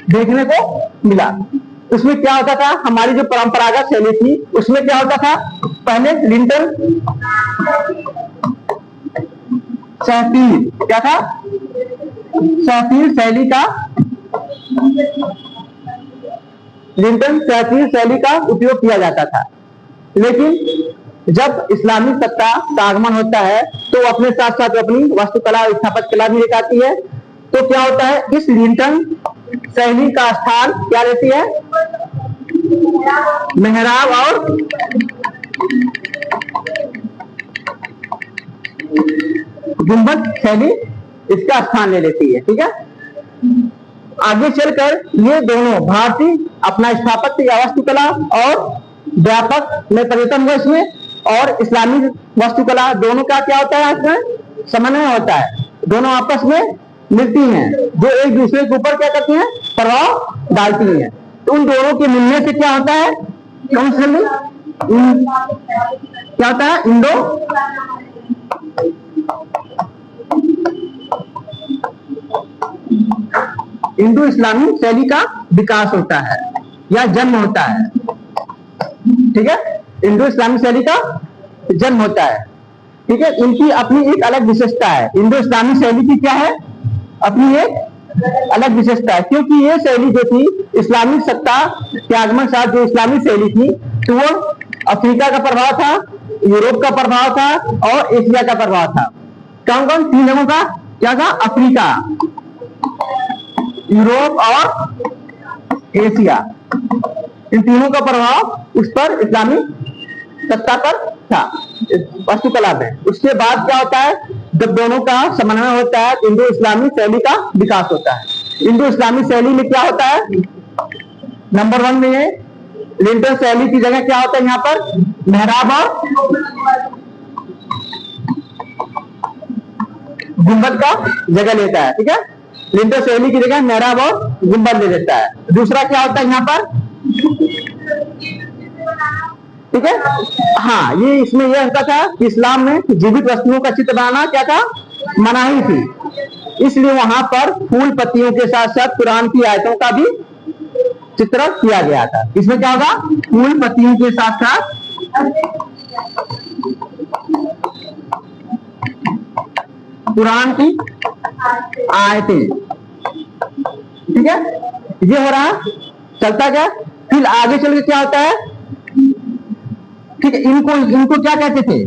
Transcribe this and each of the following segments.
देखने को मिला। उसमें क्या होता था, हमारी जो परंपरागत शैली थी उसमें क्या होता था, पहले लिंटल सहतील, क्या था, सहतील शैली का, लिंटल सहतील शैली का उपयोग किया जाता था। लेकिन जब इस्लामी सत्ता का आगमन होता है तो अपने साथ साथ अपनी वास्तुकला और स्थापत्य कला भी लेकर आती है। तो क्या होता है, इस लिंटल शैली का स्थान क्या लेती है, मेहराब और गुंबद शैली इसका स्थान ले लेती है। ठीक है, आगे चलकर ये दोनों भारतीय अपना स्थापत्य या वास्तुकला और व्यापक में परिवर्तन हुआ इसमें, और इस्लामी वास्तुकला दोनों का क्या होता है, इसमें समन्वय होता है, दोनों आपस में मिलती हैं, जो एक दूसरे के ऊपर क्या करती हैं, प्रभाव डालती हैं। तो उन दोनों के मिलने से क्या होता है, कौन सी क्या होता है, इंडो इस्लामी शैली का विकास होता है या जन्म होता है। ठीक है, इंडो इस्लामी शैली का जन्म होता है। ठीक है, इनकी अपनी एक अलग विशेषता है, इंडो इस्लामी शैली की क्या है, अपनी एक अलग विशेषता है, क्योंकि ये शैली जो थी इस्लामिक सत्ता के आगमन साथ जो इस्लामी शैली थी तो वो अफ्रीका का प्रभाव था, यूरोप का प्रभाव था और एशिया का प्रभाव था। कौन कौन, तीन जगहों का क्या था, अफ्रीका, यूरोप और एशिया, इन तीनों का प्रभाव उस पर इस्लामी सत्ता पर था वास्तुकला में। उसके बाद क्या होता है, जब दोनों का समन्वय होता है इंडो इस्लामी शैली का विकास होता है। इंडो इस्लामी शैली में क्या होता है, नंबर 1 में लिंटल शैली की जगह क्या होता है, यहाँ पर मेहराब और गुंबद का जगह लेता है। ठीक है, लिंटल शैली की जगह मेहराब और गुंबद ले लेता है। दूसरा क्या होता है यहाँ पर, ठीक है, हाँ, ये इसमें यह होता था कि इस्लाम में जीवित वस्तुओं का चित्र बनाना क्या था, मनाही थी, इसलिए वहां पर फूल पत्तियों के साथ साथ कुरान की आयतों का भी चित्रण किया गया था। इसमें क्या होगा, फूल पत्तियों के साथ साथ कुरान की आयतें। ठीक है, ये हो रहा चलता क्या, फिर आगे चल के क्या होता है, ठीक है, इनको क्या कहते थे,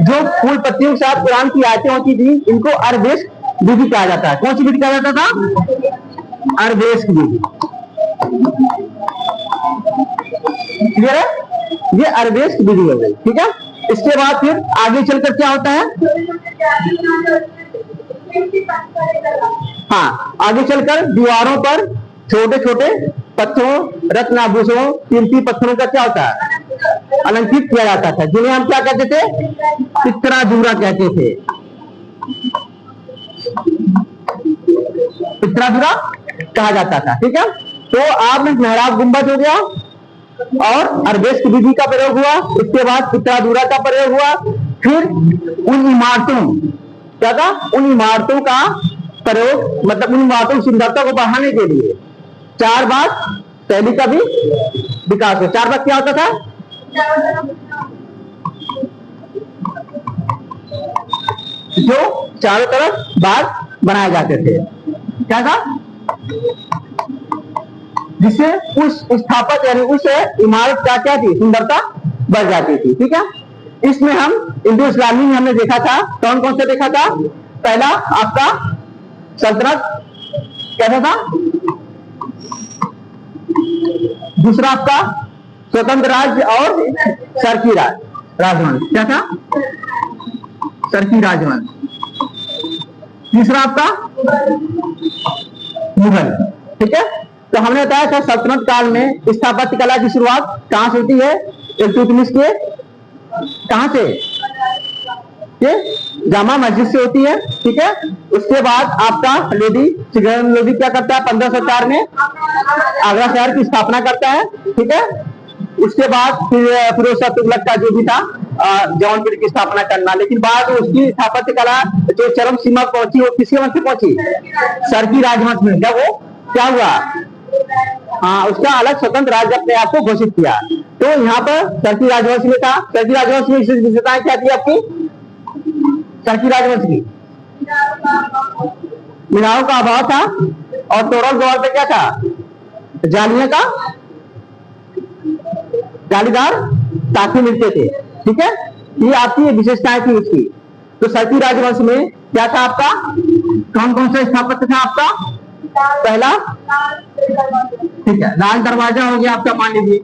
जो फूल पत्तियों के साथ कुरान की आयतें होती थी इनको अरबेस्क विधि कहा जाता है। कौन सी विधि कहा जाता था, अरबेस्क विधि। क्लियर है, ये अरबेस्क विधि हो गई। ठीक है, इसके बाद फिर आगे चलकर क्या होता है, हाँ, आगे चलकर दीवारों पर छोटे छोटे पत्थरों, रत्न आभूषणों, कीमती पत्थरों का क्या होता है, अलंकृत किया जाता था, जिन्हें हम क्या कहते थे, पित्राधूरा कहते थे। पित्राधूरा कहा जाता था। ठीक है, तो आप में मेहराब गुंबद हो गया और अरबेस्क विधि का प्रयोग हुआ, उसके बाद पित्राधूरा का प्रयोग हुआ, फिर उन इमारतों क्या था, उन इमारतों का प्रयोग, मतलब उन इमारतों की सुंदरता को बढ़ाने के लिए चार बाग शैली का भी विकास हुआ। चार बाग क्या होता था, जो चारों तरफ बाग बनाए जाते थे, क्या था, जिससे उस स्थापत्य यानी उस इमारत का क्या थी, सुंदरता बढ़ जाती थी। ठीक है, इसमें हम इंडो इस्लामी में हमने देखा था, कौन कौन से देखा था, पहला आपका सल्तनत कैसा था, दूसरा आपका स्वतंत्र राज्य और सरकी राजवंश, क्या था, सरकी राजवंश, तीसरा आपका मुगल। ठीक है, तो हमने बताया था सल्तनत काल में स्थापत्य कला की शुरुआत कहां से होती है, इल्तुतमिश के कहां से, ये जामा मस्जिद से होती है। ठीक है, उसके बाद आपका लोधी क्या करता है, 1504 में आगरा शहर की स्थापना करता है। ठीक है, उसके बाद फिर फिरोज शाह तुगलक का जो भी था जौनपुर की स्थापना करना, लेकिन बाद में उसकी स्थापत्य कला जो चरम सीमा पहुंची वो किसके वंश से पहुंची, सरकी राजवंश में। जब वो क्या हुआ, हाँ, उसका अलग स्वतंत्र राज्य अपने आप को घोषित किया। तो यहाँ पर सरकी राजवंश में था। सरकी राजवंश में विशेषताएं क्या थी आपकी? सरकी राजवंश की मीनारों का अभाव था और तोरण द्वार पे क्या था? जालियों का जालीदार ताकि मिलते थे। ठीक है, ये आपकी विशेषताएं थी उसकी। तो सरकी राजवंश में क्या था आपका? कौन कौन सा स्थापत्य था आपका? पहला, ठीक है, लाल दरवाजा हो गया आपका, मान लीजिए।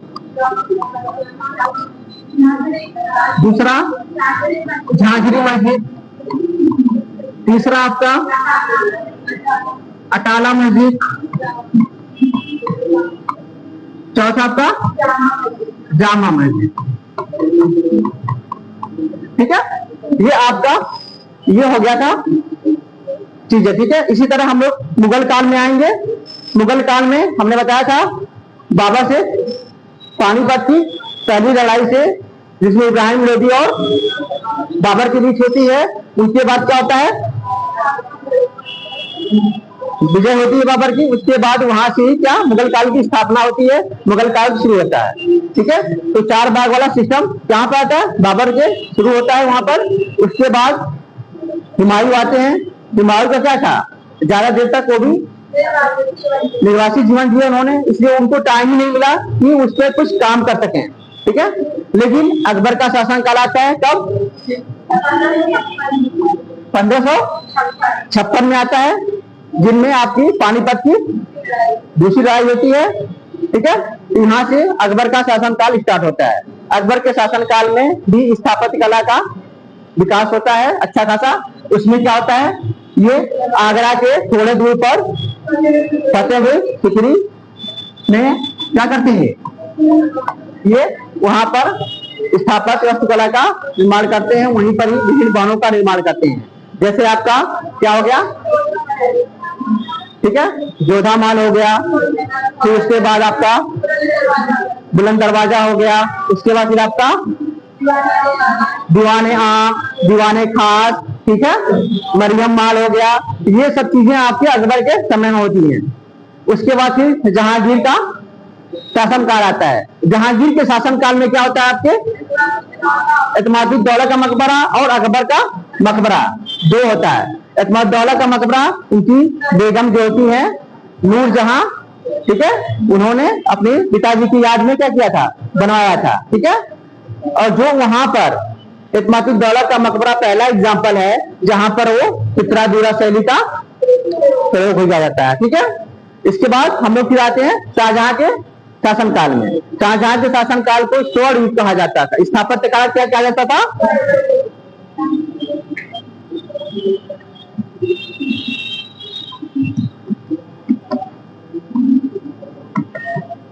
दूसरा, झांझरी मस्जिद। तीसरा आपका अटाला मस्जिद। चौथा आपका जामा मस्जिद। ठीक है, ये आपका ये हो गया था चीजें। ठीक है, इसी तरह हम लोग मुगल काल में आएंगे। मुगल काल में हमने बताया था बाबर से पानीपत की पहली लड़ाई से, जिसमें इब्राहिम लोधी और बाबर के बीच होती है। उसके बाद क्या होता है? विजय होती है बाबर की। उसके बाद वहां से ही क्या मुगल काल की स्थापना होती है, मुगल काल शुरू होता है। ठीक है, तो 4 भाग वाला सिस्टम कहां पर आता है? बाबर के शुरू होता है वहां पर। उसके बाद हुमायूं आते हैं। हुमायूं का क्या था? ज्यादा देर तक वो भी निर्वासित जीवन जिया उन्होंने, इसलिए उनको टाइम ही नहीं मिला कि उस पर कुछ काम कर सकें। ठीक है, लेकिन अकबर का शासनकाल आता है कब? 1556 में आता है, जिनमें आपकी पानीपत की दूसरी लड़ाई होती है। ठीक है, यहाँ से अकबर का शासनकाल स्टार्ट होता है। अकबर के शासनकाल में भी स्थापत्य कला का विकास होता है अच्छा खासा। उसमें क्या होता है? ये आगरा के थोड़े दूर पर फतेहपुर सीकरी में क्या करते हैं? ये वहां पर स्थापत्य वास्तुकला का निर्माण करते हैं। वहीं पर ही विभिन्न भवनों का निर्माण करते हैं। जैसे आपका क्या हो गया? ठीक है, जोधा महल हो गया। फिर उसके बाद आपका बुलंद दरवाजा हो गया। उसके बाद फिर आपका दीवाने आम, दीवाने खास, ठीक है, मरियम महल हो गया। ये सब चीजें आपके अकबर के समय में होती हैं। उसके बाद फिर जहांगीर का शासनकाल आता है। जहांगीर के शासनकाल में क्या होता है? आपके एतमादुद्दौला का मकबरा और अकबर का मकबरा दो होता है। एतमादुद्दौला का मकबरा उनकी बेगम जो होती है नूरजहां, ठीक है, उन्होंने अपने पिताजी की याद में क्या किया था? बनवाया था। ठीक है, और जो वहां पर एतमादुद्दौला का मकबरा पहला एग्जाम्पल है जहां पर वो चित्रादुरा शैली का प्रयोग हो जाता है। ठीक है, इसके बाद हम लोग फिर आते हैं शाहजहां के शासनकाल में। शाहजहां के शासनकाल को स्वर्ण युग कहा जाता था। स्थापत्य काल क्या कहा जाता था?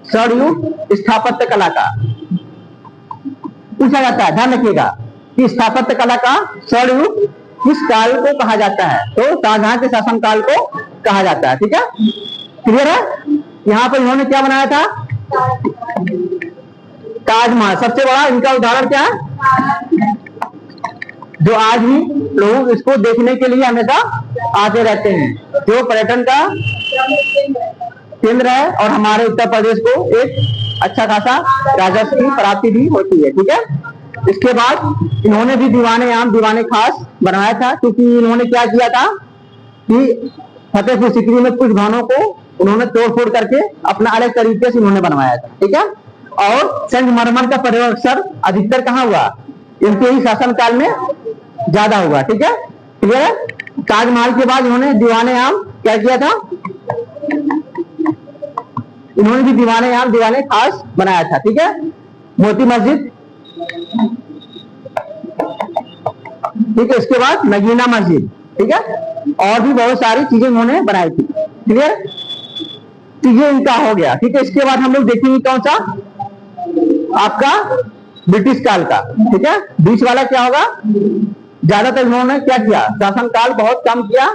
स्वर्ण युग स्थापत्य कला का पूछा जाता है। ध्यान रखिएगा कि स्थापत्य कला का स्वर्ण युग किस काल को कहा जाता है? तो शाहजहां के शासनकाल को कहा जाता है। ठीक है, क्लियर है? यहाँ पर इन्होंने क्या बनाया था? ताजमहल। सबसे बड़ा इनका उदाहरण क्या है? जो आज भी लोग इसको देखने के लिए हमेशा आते रहते हैं, जो पर्यटन का केंद्र है और हमारे उत्तर प्रदेश को एक अच्छा खासा राजस्व की प्राप्ति भी होती है। ठीक है, इसके बाद इन्होंने भी दीवाने आम, दीवाने खास बनाया था, क्योंकि इन्होंने क्या किया था कि फतेहपुर सीकरी में कुछ भवनों को उन्होंने तोड़फोड़ करके अपना अलग तरीके से उन्होंने बनवाया था। ठीक है, और संगमरमर का प्रयोग अक्सर अधिकतर कहाँ हुआ? इनके ही शासनकाल में ज्यादा हुआ। ठीक है, क्लियर है? ताजमहल के बाद इन्होंने दीवाने आम क्या किया था? इन्होंने भी दीवाने आम, दीवाने खास बनाया था। ठीक है, मोती मस्जिद, ठीक है, इसके बाद नगीना मस्जिद, ठीक है, और भी बहुत सारी चीजें उन्होंने बनाई थी। ठीक है, तो ये इनका हो गया। ठीक है, इसके बाद हम लोग देखेंगे कौन सा? आपका ब्रिटिश काल का। ठीक है, बीच वाला क्या होगा? ज्यादातर इन्होंने क्या किया? शासनकाल बहुत कम किया,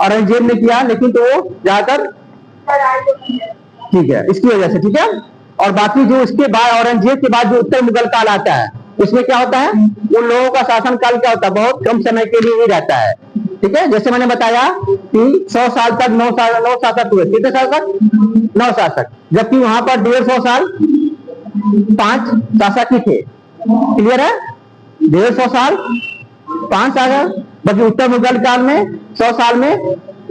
औरंगजेब ने किया, लेकिन तो वो ज्यादातर, ठीक है, इसकी वजह से। ठीक है, और बाकी जो इसके बाद औरंगजेब के बाद जो उत्तर मुगल काल आता है, उसमें क्या होता है? उन लोगों का शासनकाल क्या होता है? बहुत कम समय के लिए ही रहता है। ठीक है, जैसे मैंने बताया कि 100 साल तक 9 शासक हुए, कितने शासक? 9 शासक, जबकि वहां पर 150 साल 5 शासक ही थे। क्लियर है? 150 साल 5 शासक, बाकी उत्तर मुगल काल में 100 साल में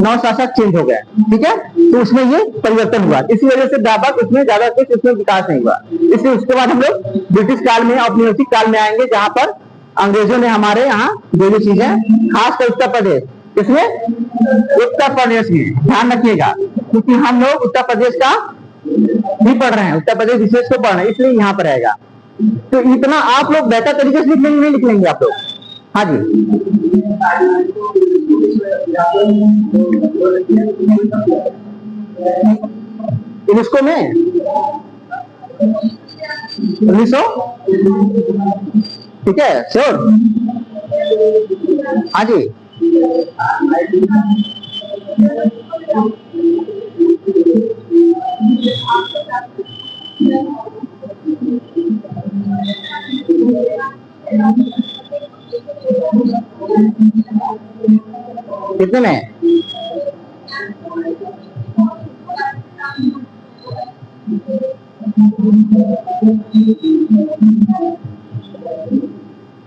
9 शासक चेंज हो गए। ठीक है, तो उसमें ये परिवर्तन हुआ, इसी वजह से व्यापक उसमें ज्यादा कुछ उसमें विकास नहीं हुआ। इसलिए उसके बाद हम लोग ब्रिटिश काल में औपनिवेशिक काल में आएंगे, जहां पर अंग्रेजों ने हमारे यहाँ जो जो चीजें, खासकर उत्तर प्रदेश, इसमें उत्तर प्रदेश में ध्यान रखिएगा, क्योंकि हम लोग उत्तर प्रदेश का भी पढ़ रहे हैं, उत्तर प्रदेश विशेष को पढ़ रहे हैं, इसलिए यहाँ पर आएगा। तो इतना आप लोग बेहतर तरीके से लिख लेंगे, नहीं लिख लेंगे आप लोग? हाँ जी, यूनेस्को में 1900, ठीक है, श्योर। हाँ जी, कितने में?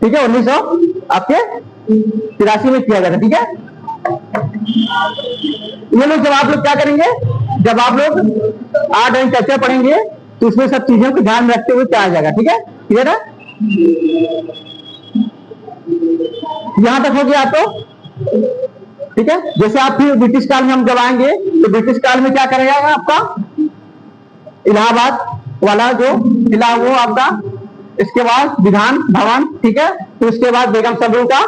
ठीक है, 1900 आपके 83 में किया गया था। ठीक है, ये लोग जब आप लोग क्या करेंगे, जब आप लोग आर्ट एंड कल्चर पढ़ेंगे तो उसमें सब चीजों को ध्यान में रखते हुए क्या आ जाएगा। ठीक है, क्लियर है? यहां तक हो गया आपको? ठीक है, जैसे आप फिर ब्रिटिश काल में हम जब आएंगे तो ब्रिटिश काल में क्या करेगा आपका इलाहाबाद वाला जो किला वो आपका, इसके बाद विधान भवन, ठीक है, तो उसके बाद बेगम सलू का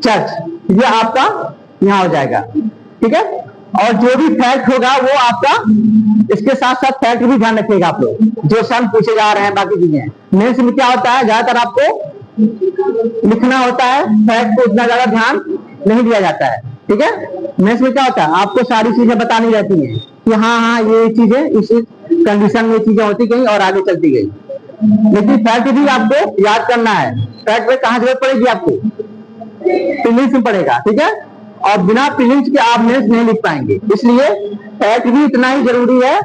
चर्च, ये आपका यहाँ हो जाएगा। ठीक है, और जो भी फैक्ट होगा वो आपका, इसके साथ साथ फैक्ट भी ध्यान रखिएगा आप लोग, जो सन पूछे जा रहे हैं, बाकी चीजें। मेंस में क्या होता है, ज्यादातर आपको लिखना होता है, फैक्ट को उतना ज्यादा ध्यान नहीं दिया जाता है। ठीक है, मेंस में क्या होता है, आपको सारी चीजें बतानी रहती हैं कि हाँ हाँ ये चीजें इस कंडीशन में चीजें होती गई और आगे चलती गई, लेकिन फैक्ट भी आपको याद करना है। फैक्ट में कहाँ जरूरत पड़ेगी आपको? प्रीलिम्स में पड़ेगा। ठीक है, और बिना प्रीलिम्स के आप मेंस नहीं लिख पाएंगे, इसलिए फैक्ट भी इतना ही जरूरी है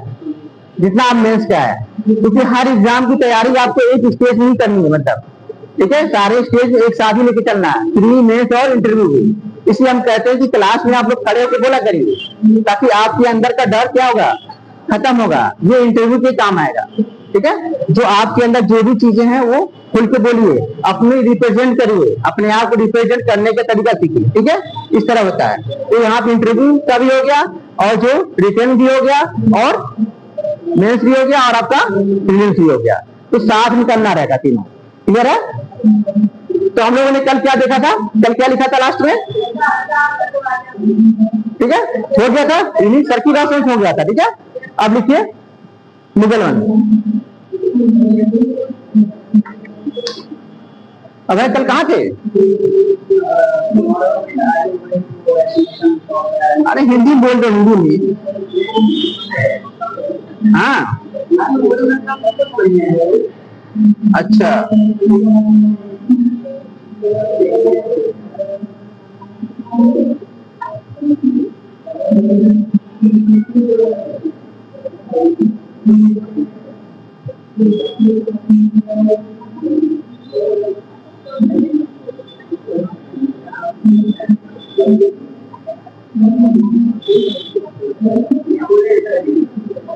जितना आप मेंस का है, क्योंकि हर एग्जाम की तैयारी आपको एक स्टेज नहीं करनी है, मतलब ठीक है, सारे स्टेज एक साथ ही लेके चलना है, प्री, मेंस और इंटरव्यू भी। इसलिए हम कहते हैं कि क्लास में आप लोग खड़े होकर बोला करिए, ताकि आपके अंदर का डर क्या होगा, खत्म होगा, ये इंटरव्यू के काम आएगा। ठीक है, जो आपके अंदर जो भी चीजें हैं वो खुल के बोलिए, अपने रिप्रेजेंट करिए, अपने आप को रिप्रेजेंट करने का तरीका सीखिए। ठीक है, इस तरह होता है। तो यहाँ पे इंटरव्यू का भी हो गया, और जो रिटर्न भी हो गया, और मेंस भी हो गया, और आपका प्रीलिम्स भी हो गया, तो साथ में करना रहेगा तीनों। क्लियर है? तो हम लोगों ने कल क्या देखा था, कल क्या लिखा था लास्ट में? ठीक है, हो गया था सर्किल हो गया था। ठीक है, अब लिखिए मुगल वन। अब कल कहाँ थे? अरे हिंदी बोल दो, हिंदी में। हाँ, अच्छा,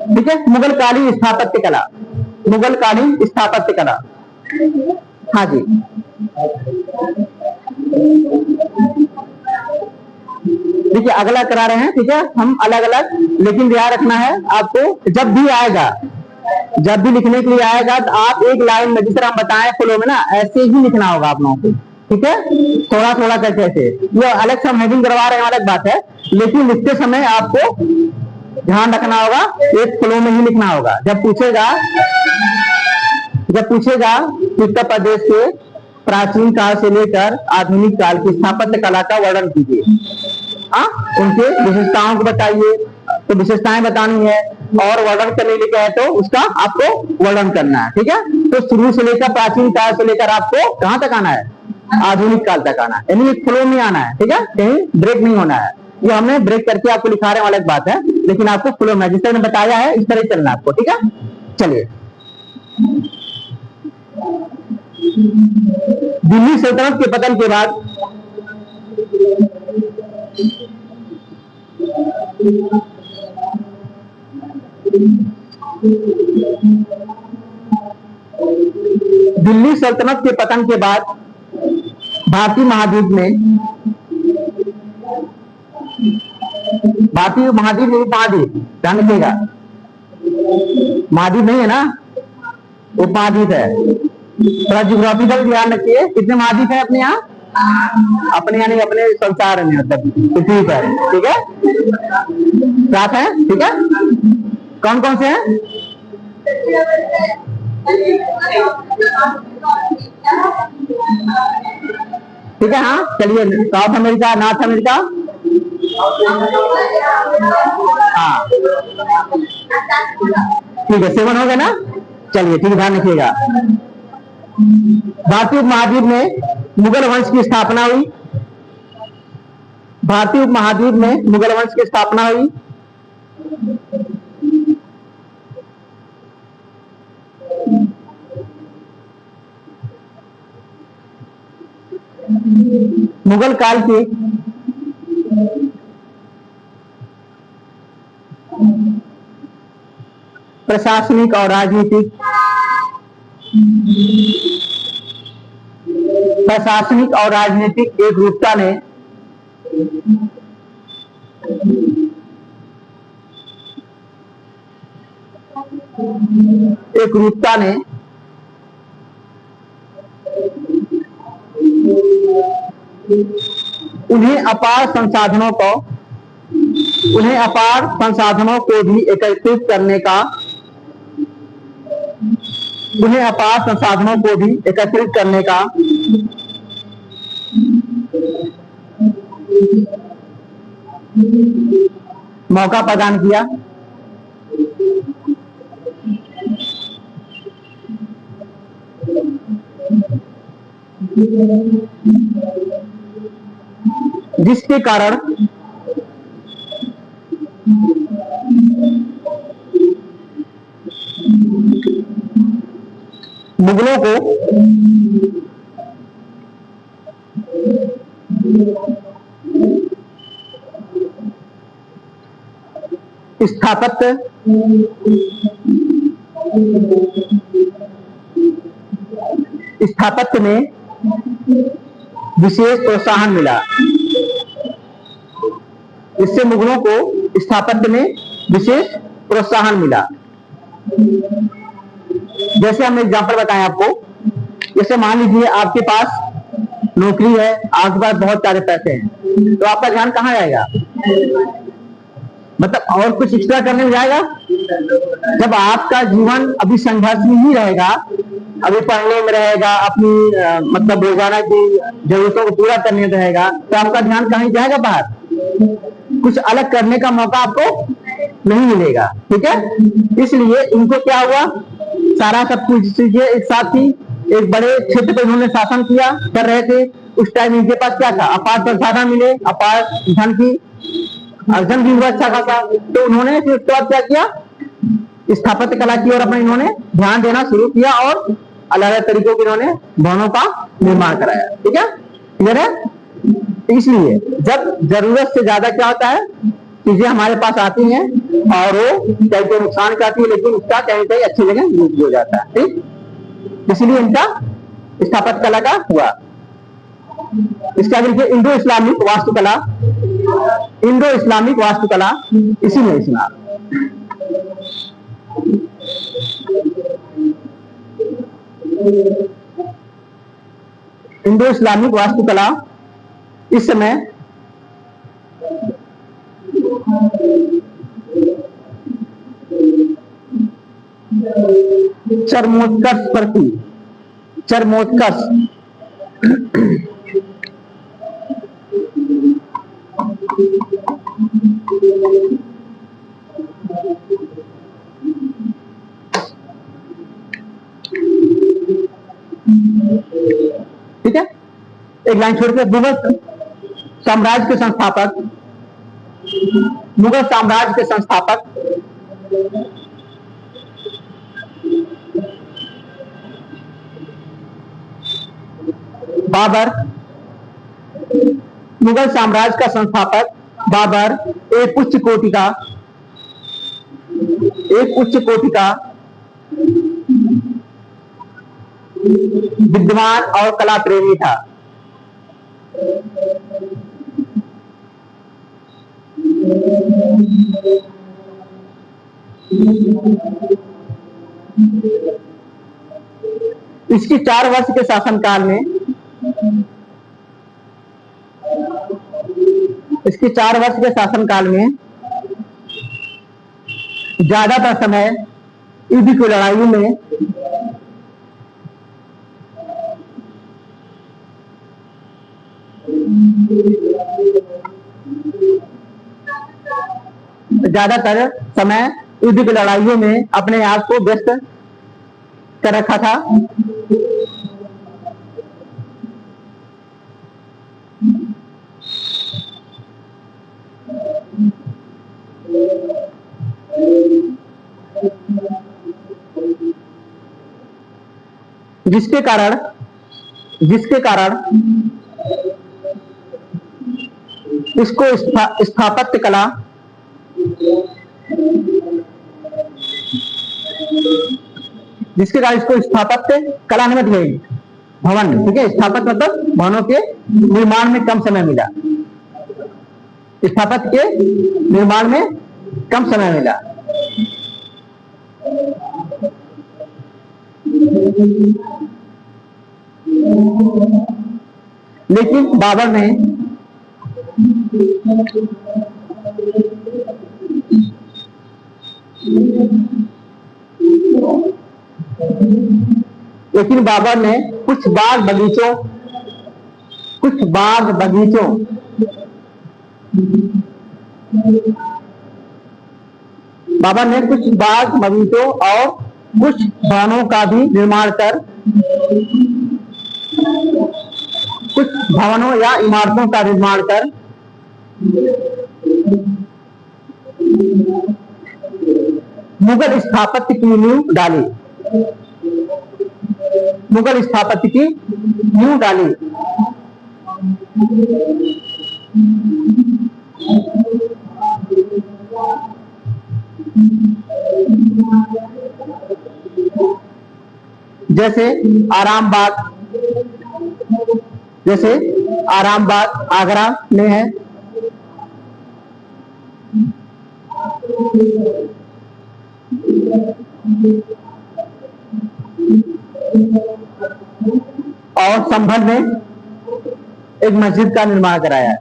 ठीक है, मुगल कालीन स्थापत्य कला, मुगल कालीन स्थापत्य कला। हाँ जी, देखिए अगला करा रहे हैं। ठीक है, हम अलग अलग, लेकिन ध्यान रखना है आपको, जब भी आएगा, जब भी लिखने के लिए आएगा तो आप एक लाइन में, जिस तरह हम बताएं फ्लो में ना, ऐसे ही लिखना होगा आप लोगों को। ठीक है, थोड़ा थोड़ा करके ऐसे, ये अलग से हम हेडिंग करवा रहे हैं, अलग बात है, लेकिन लिखते समय आपको ध्यान रखना होगा, एक फ्लो में ही लिखना होगा। जब पूछेगा उत्तर प्रदेश के प्राचीन काल से लेकर आधुनिक काल की स्थापत्य कला का वर्णन कीजिए, हाँ, उनके विशेषताओं को बताइए, तो विशेषताएं बतानी है, और वर्णन करने लिखा है तो उसका आपको वर्णन करना है। ठीक है, तो शुरू से लेकर प्राचीन काल से लेकर आपको कहां तक आना है? आधुनिक काल तक आना, यानी एक फ्लो में आना है, ठीक है, कहीं ब्रेक नहीं होना है। ये हमने ब्रेक करके आपको लिखा रहे हैं अलग बात है, लेकिन आपको फ्लो में जिस तरह मैंने बताया है इस तरह चलना आपको, ठीक है। चलिए, दिल्ली सल्तनत के पतन के बाद दिल्ली सल्तनत के पतन के बाद भारतीय महाद्वीप में, भारतीय महाद्वीप नहीं, महाद्वीप ध्यान रखिएगा, महाद्वीप नहीं है ना, उपमहाद्वीप है। थोड़ा जियोग्राफिकल ध्यान रखिए, कितने महाद्वीप है अपने यहाँ, अपने यानी अपने संसार में, मतलब पृथ्वी पर, ठीक है, 7 है, ठीक है। कौन कौन से हैं? ठीक है, हाँ चलिए, साउथ अमेरिका, नॉर्थ अमेरिका, हाँ ठीक है, 7 हो गए ना। चलिए ठीक है, ध्यान रखिएगा। भारतीय उपमहाद्वीप में मुगल वंश की स्थापना हुई, भारतीय उपमहाद्वीप में मुगल वंश की स्थापना हुई। मुगल काल के प्रशासनिक और राजनीतिक एकरूपता ने उन्हें अपार संसाधनों को भी एकत्रित करने का, मौका प्रदान किया। जिसके कारण मुगलों को स्थापत्य में विशेष प्रोत्साहन मिला। इससे मुगलों को स्थापत्य में विशेष प्रोत्साहन मिला। जैसे हमने एग्जांपल बताया आपको, जैसे मान लीजिए आपके पास नौकरी है, आपके पास बहुत सारे पैसे हैं, तो आपका ध्यान कहाँ जाएगा, मतलब और कुछ एक्स्ट्रा करने में जाएगा। जब आपका जीवन अभी संघर्ष में ही रहेगा, अभी पढ़ने में रहेगा, अपनी मतलब रोजाना की जरूरतों को पूरा करने में रहेगा, तो आपका ध्यान कहीं जाएगा बाहर, कुछ अलग करने का मौका आपको नहीं मिलेगा, ठीक है। इसलिए इनको क्या हुआ, सारा सब कुछ चीजें एक साथ ही एक बड़े क्षेत्र पर इन्होंने शासन किया, कर रहे थे। उस टाइम इनके पास क्या था, अपार संसाधन मिले, अपार धन की अर्जन भी हुआ अच्छा खासा, तो उन्होंने फिर उसके बाद क्या किया, स्थापत्य कला की ओर अपना इन्होंने ध्यान देना शुरू किया और अलग अलग तरीकों के इन्होंने भवनों का निर्माण कराया, ठीक है, क्लियर है। इसलिए जब जरूरत से ज्यादा क्या होता है, चीजें हमारे पास आती हैं और वो कहीं तो नुकसान करती है, लेकिन उसका कहीं कहीं अच्छी जगह यूज हो जाता है, ठीक। इसलिए इनका स्थापत्य कला का हुआ। इसके आगे लिखिए इंडो इस्लामिक वास्तुकला, इंडो इस्लामिक वास्तुकला, इसी में इसमें इंडो इस्लामिक वास्तुकला इस समय चरमोत्कर्ष पर थी, चरमोत्कर्ष। ठीक है, एक लाइन छोड़ के, मुगल साम्राज्य के संस्थापक, मुगल साम्राज्य के संस्थापक बाबर। मुगल साम्राज्य का संस्थापक बाबर एक उच्च कोटि का विद्वान और कला प्रेमी था। इसकी 4 वर्ष के शासनकाल में, इसके 4 वर्ष के शासनकाल में ज्यादातर समय युद्ध की लड़ाइयों में अपने आप को व्यस्त कर रखा था। जिसके कारण इसको स्थापत्य कला नहीं मिल गई भवन में। ठीक है, स्थापत्य मतलब भवनों के निर्माण में कम समय मिला, स्थापत्य के निर्माण में कम समय मिला। लेकिन बाबर ने कुछ बाग बगीचों और कुछ भवनों का भी निर्माण कर, कुछ भवनों या इमारतों का निर्माण कर मुगल स्थापत्य की नींव डाली। जैसे आरामबाग आगरा में है, और संभल में एक मस्जिद का निर्माण कराया है।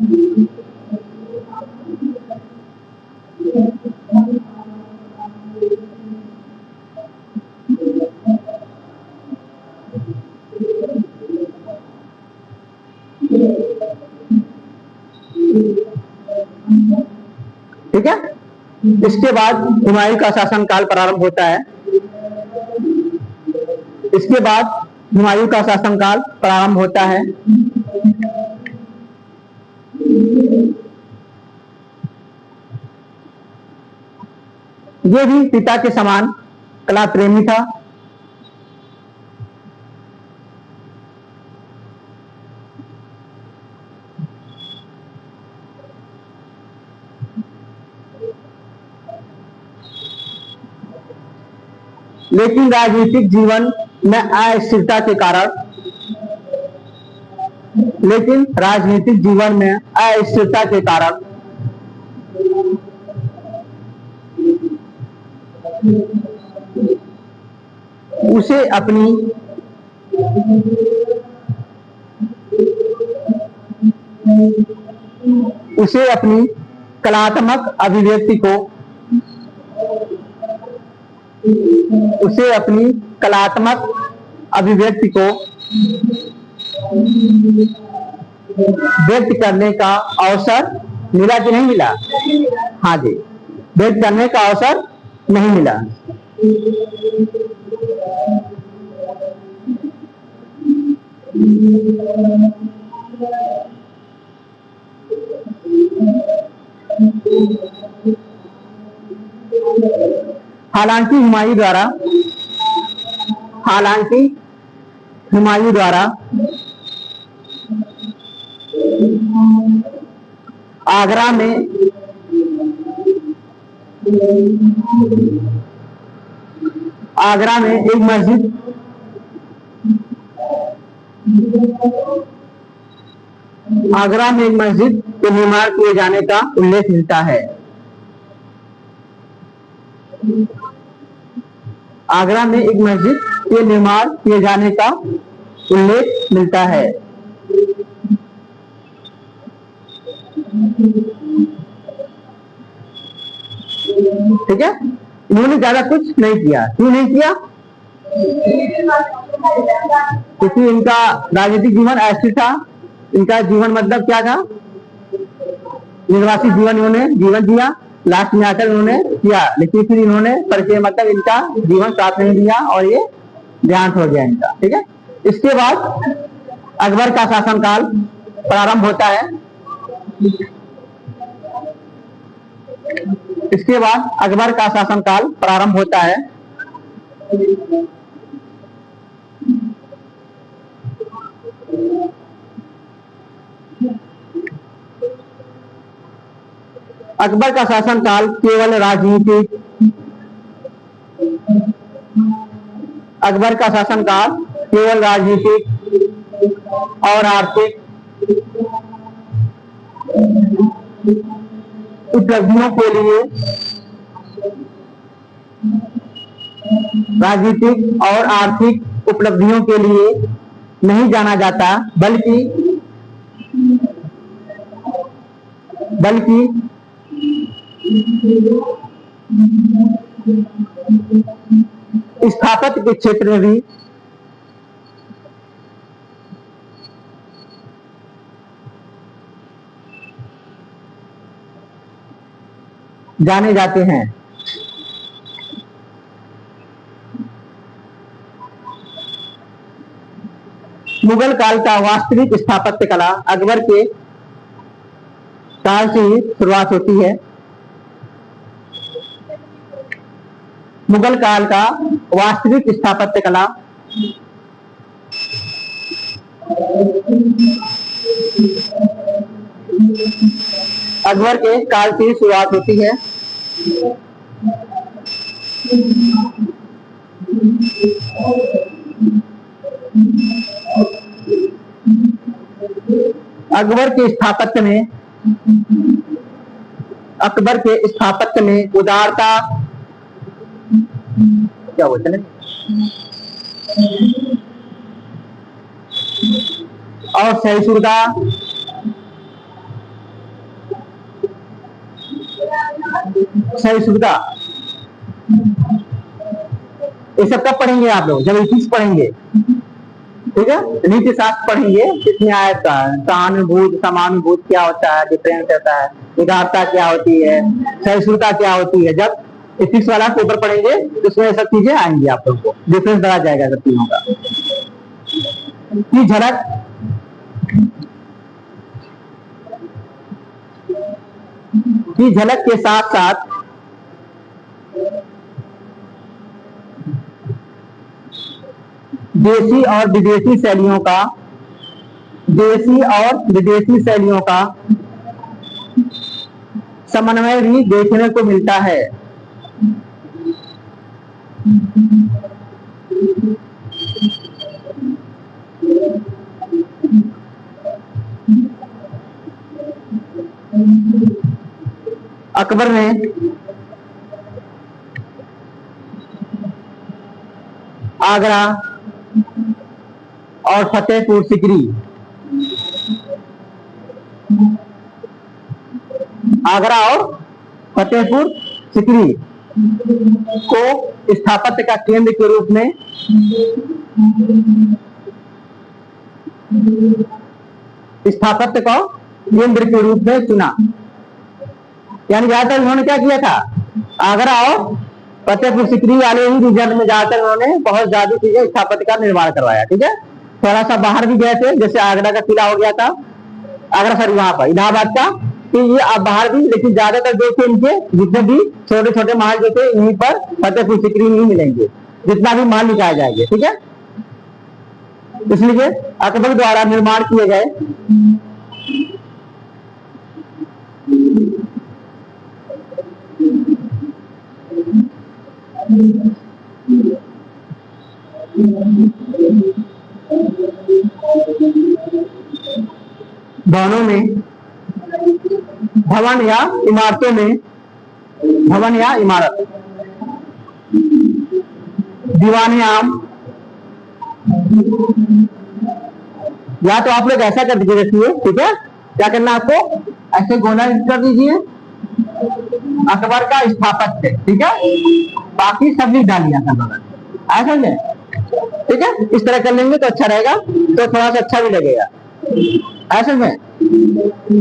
ठीक है, इसके बाद हुमायूं का शासनकाल प्रारंभ होता है। ये भी पिता के समान कला प्रेमी था। लेकिन राजनीतिक जीवन में अस्थिरता के कारण उसे अपनी कलात्मक अभिव्यक्ति को व्यक्त करने का अवसर मिला कि नहीं मिला? हाँ जी, व्यक्त करने का अवसर नहीं मिला। हालांकि हुमायूं द्वारा आगरा में एक मस्जिद के निर्माण किए जाने का उल्लेख मिलता है। आगरा में एक मस्जिद के निर्माण किए जाने का उल्लेख मिलता है। ठीक है, इन्होंने ज्यादा कुछ नहीं किया। क्यों नहीं किया? क्योंकि इनका राजनीतिक जीवन ऐसे था, इनका जीवन मतलब क्या था, निर्वासित जीवन इन्होंने जीवन दिया, लास्ट में आकर इन्होंने किया, लेकिन फिर इन्होंने परिचय मतलब इनका जीवन साथ नहीं दिया और ये देहांत हो गया इनका। ठीक है, इसके बाद अकबर का शासनकाल प्रारंभ होता है। इसके बाद अकबर का शासनकाल प्रारंभ होता है। अकबर का शासनकाल केवल राजनीतिक और आर्थिक उपलब्धियों के लिए नहीं जाना जाता, बल्कि स्थापत्य के क्षेत्र में भी जाने जाते हैं। मुगल काल का वास्तविक स्थापत्य कला अकबर के काल से ही शुरुआत होती है। मुगल काल का वास्तविक स्थापत्य कला अकबर के काल से ही शुरुआत होती है। अकबर के स्थापत्य में उदारता, क्या बोलते हैं, और सहिष्णुता ये सब कब पढ़ेंगे आप लोग? जब इतिहास पढ़ेंगे। ठीक है, नीति शास्त्र पढ़ेंगे, कितने आयत का सहानुभूत समानुभूत क्या होता है, डिफरेंस होता है, उदारता क्या होती है, सहिष्णुता क्या होती है। जब इतिहास वाला पेपर पढ़ेंगे तो उसमें सब चीजें आएंगी, आप लोग को डिफरेंस बढ़ा जाएगा सब तीनों का। की झलक के साथ साथ देशी और विदेशी शैलियों का समन्वय भी देखने को मिलता है। अकबर ने आगरा और फतेहपुर सिकरी को स्थापत्य का केंद्र के रूप में चुना। यानी ज्यादातर उन्होंने क्या किया था, आगरा और फतेहपुर सिकरी वाले ही रीजन में जाकर उन्होंने बहुत ज्यादा चीजें स्थापत्य का निर्माण करवाया। ठीक है, थोड़ा सा बाहर भी गए थे, जैसे आगरा का किला हो गया था, आगरा सॉरी वहां पर इलाहाबाद का, कि ये आप बाहर भी, लेकिन ज्यादातर जो थे इनके जितने भी छोटे छोटे महल जो थे यहीं पर फतेहपुर सीकरी में ही मिलेंगे, जितना भी महल निकाले जाएंगे। ठीक है, इसलिए अकबर द्वारा निर्माण किए गए भवनों में, भवन या इमारतों में, भवन या इमारत, दीवाने आम, या तो आप लोग ऐसा कर दीजिए, देखिए ठीक है, क्या करना आपको, ऐसे गोला कर दीजिए अकबर का स्थापत्य, ठीक है, बाकी सब लिख डालिए अकबर, ऐसा नहीं, ठीक है, इस तरह कर लेंगे तो अच्छा रहेगा, तो थोड़ा सा अच्छा भी लगेगा, ऐसे में।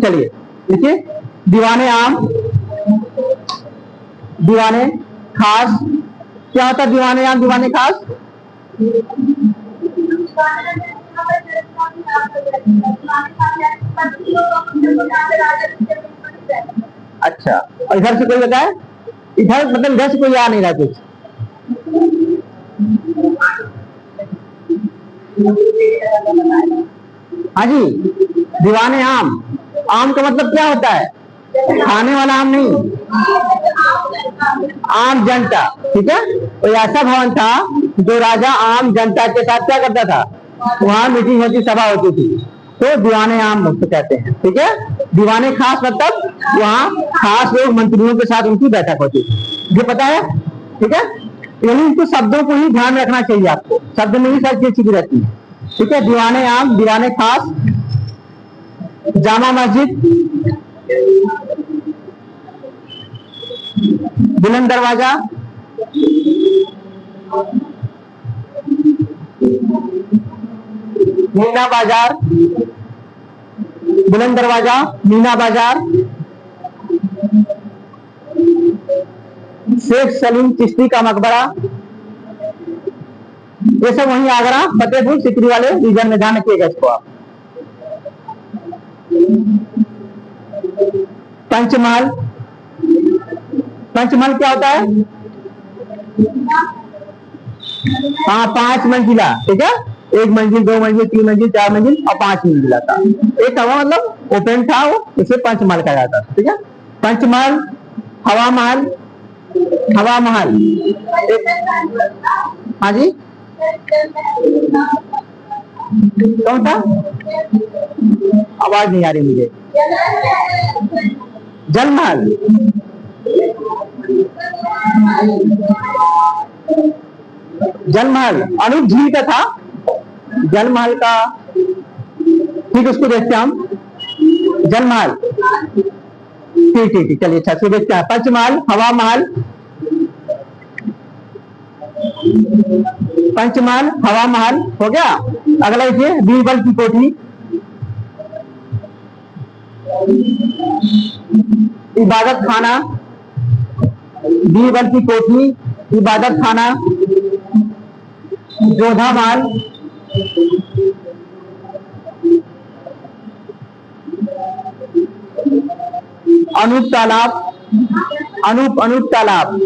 चलिए देखिए, दीवाने आम, दीवाने खास, क्या होता है दीवाने आम दीवाने खास? अच्छा, और इधर से कोई बताए, इधर मतलब इधर से कोई आ नहीं रहा कुछ, हाँ जी, दीवाने आम, आम का मतलब क्या होता है, खाने वाला आम नहीं, आम जनता, ठीक है, तो ऐसा भवन था जो राजा आम जनता के साथ क्या करता था, वहां मीटिंग होती, सभा होती थी, तो दीवाने आम मुक्त कहते हैं। ठीक है, दीवाने खास मतलब वहाँ खास लोग मंत्रियों के साथ उनकी बैठक होती थी, ये पता है, ठीक है, यानी तो शब्दों को ही ध्यान रखना चाहिए आपको, शब्द में ही सारी चीज छिपी रहती है। ठीक है, दीवाने आम, दीवाने खास, जामा मस्जिद, बुलंद दरवाजा, मीना बाजार, बुलंद दरवाजा, मीना बाजार, शेख सलीम चिश्ती का मकबरा, ये सब वहीं आगरा फतेहपुर सीकरी वाले रीजन में ध्यान रखिएगा इसको आप। पंचमहल, पंचमहल क्या होता है, हाँ 5 मंजिला, ठीक है, 1 मंजिल 2 मंजिल 3 मंजिल 4 मंजिल और 5 मंजिला था, एक हवा मतलब ओपन था वो, इसे पंचमहल कहा जाता है। ठीक है, पंचमहल, हवा महल, हवा महल, हाँ जी कौन सा, आवाज नहीं आ रही मुझे, जलमहल, जलमहल अनूप झील का था, जलमहल का, ठीक, उसको देखते हैं हम, जलमहल, ठीक ठीक ठीक, चलिए अच्छा से देखते हैं, पंचमहल, हवा महल, पंचमहल, हवा महल हो गया। अगला देखिए, बीरबल की कोठी, इबादत खाना, बीरबल की कोठी, इबादत खाना, जोधा महल, अनूप तालाब, अनूप तालाब,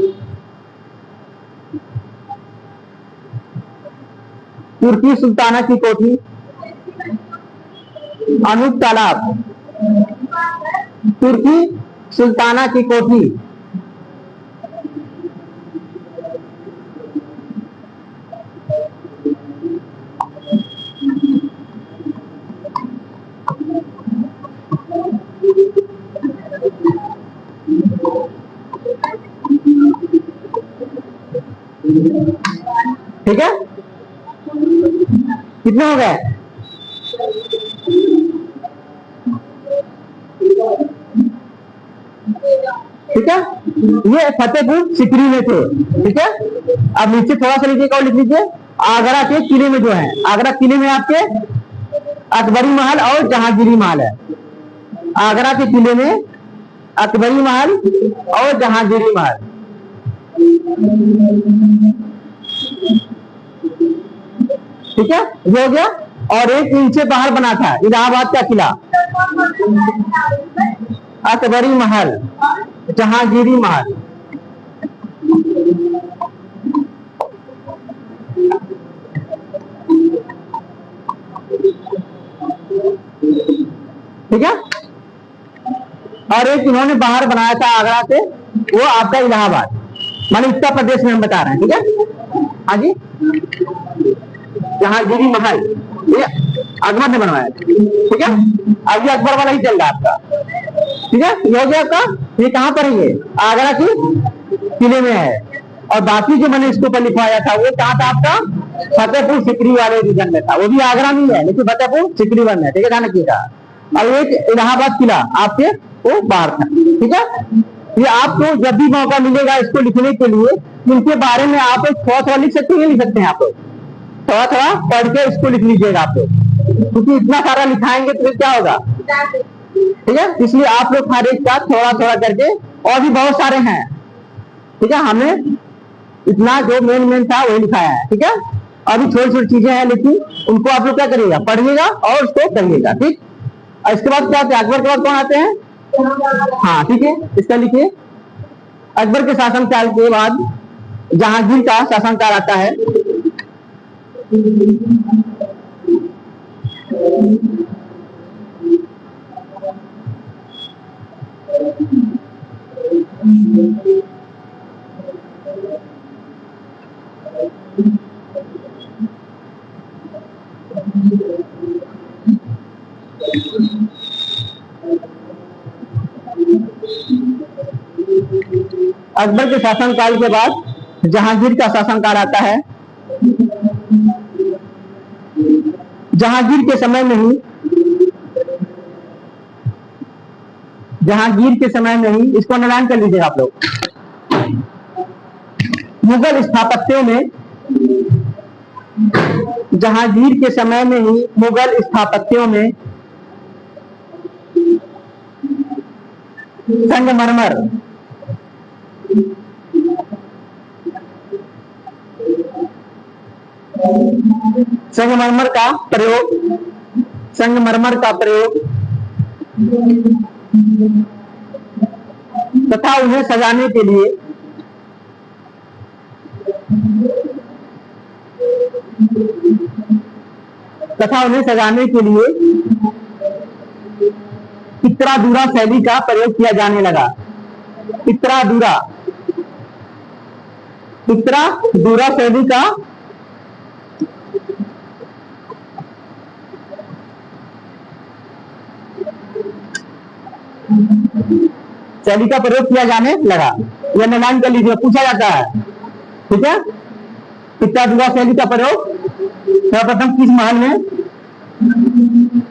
तुर्की सुल्ताना की कोठी, अनूप तालाब, तुर्की सुल्ताना की कोठी, ठीक है, कितने हो गए, ठीक है, ये फतेहपुर सीकरी में थे। ठीक है, अब नीचे थोड़ा सा लीजिएगा और लिख लीजिए, आगरा के किले में जो है, आगरा किले में आपके अकबरी महल और जहांगीरी महल है, आगरा के किले में अकबरी महल और जहांगीरी महल, ठीक है, ये हो गया। और एक इनसे बाहर बना था इलाहाबाद का किला, अकबरी महल, जहांगीरी महल। ठीक है, और एक इन्होंने बाहर बनाया था आगरा से, वो आपका इलाहाबाद, माने उत्तर प्रदेश में हम बता रहे हैं। ठीक है, हाँ जी, जहांगीरी महल ये अकबर ने बनवाया। ठीक है, अब ये अकबर वाला ही चल रहा है आपका। ठीक है, ये हो गया आपका। ये कहाँ पर है? ये आगरा के किले में है। और बाकी जो मैंने इसके ऊपर लिखवाया था वो कहाँ था आपका? फतेहपुर सिकरी वाले रीजन में था। वो भी आगरा में है लेकिन फतेहपुर सिकरी वन है। ठीक है, ध्यान रखिएगा। और एक इलाहाबाद किला आपके वो बाहर था। ठीक है, ये आपको जब भी मौका मिलेगा इसको लिखने के लिए, इनके बारे में आप थोड़ा थोड़ा लिख सकते हैं, लिख सकते हैं आप लोग, थोड़ा थोड़ा पढ़ के इसको लिख लीजिएगा आप लोग, क्योंकि इतना सारा लिखाएंगे तो फिर क्या होगा। ठीक है, इसलिए आप लोग हर एक का थोड़ा थोड़ा करके, और भी बहुत सारे हैं। ठीक है, हमने इतना जो मेन था वही लिखाया है। ठीक है, अभी थोड़ी थोड़ी चीजें हैं लेकिन उनको आप लोग क्या करिएगा, पढ़िएगा और उसको करिएगा। ठीक, और इसके बाद क्या होता है? अकबर के बाद कौन आते हैं? हाँ ठीक है, इसका लिखिए। अकबर के शासनकाल के बाद जहांगीर का शासनकाल आता है। अकबर के शासनकाल के बाद जहांगीर का शासनकाल आता है। जहांगीर के समय में ही इसको अंडरलाइन कर लीजिएगा आप लोग। मुगल स्थापत्यों में, जहांगीर के समय में ही मुगल स्थापत्यों में संगमरमर का प्रयोग तथा उन्हें सजाने के लिए पित्रादुरा शैली का प्रयोग किया जाने लगा। पित्रादुरा शैली का प्रयोग किया जाने लगा। यह निर्माण कर लीजिए, पूछा जाता है। ठीक है, पित्रादुरा शैली का प्रयोग सर्वप्रथम किस महल में,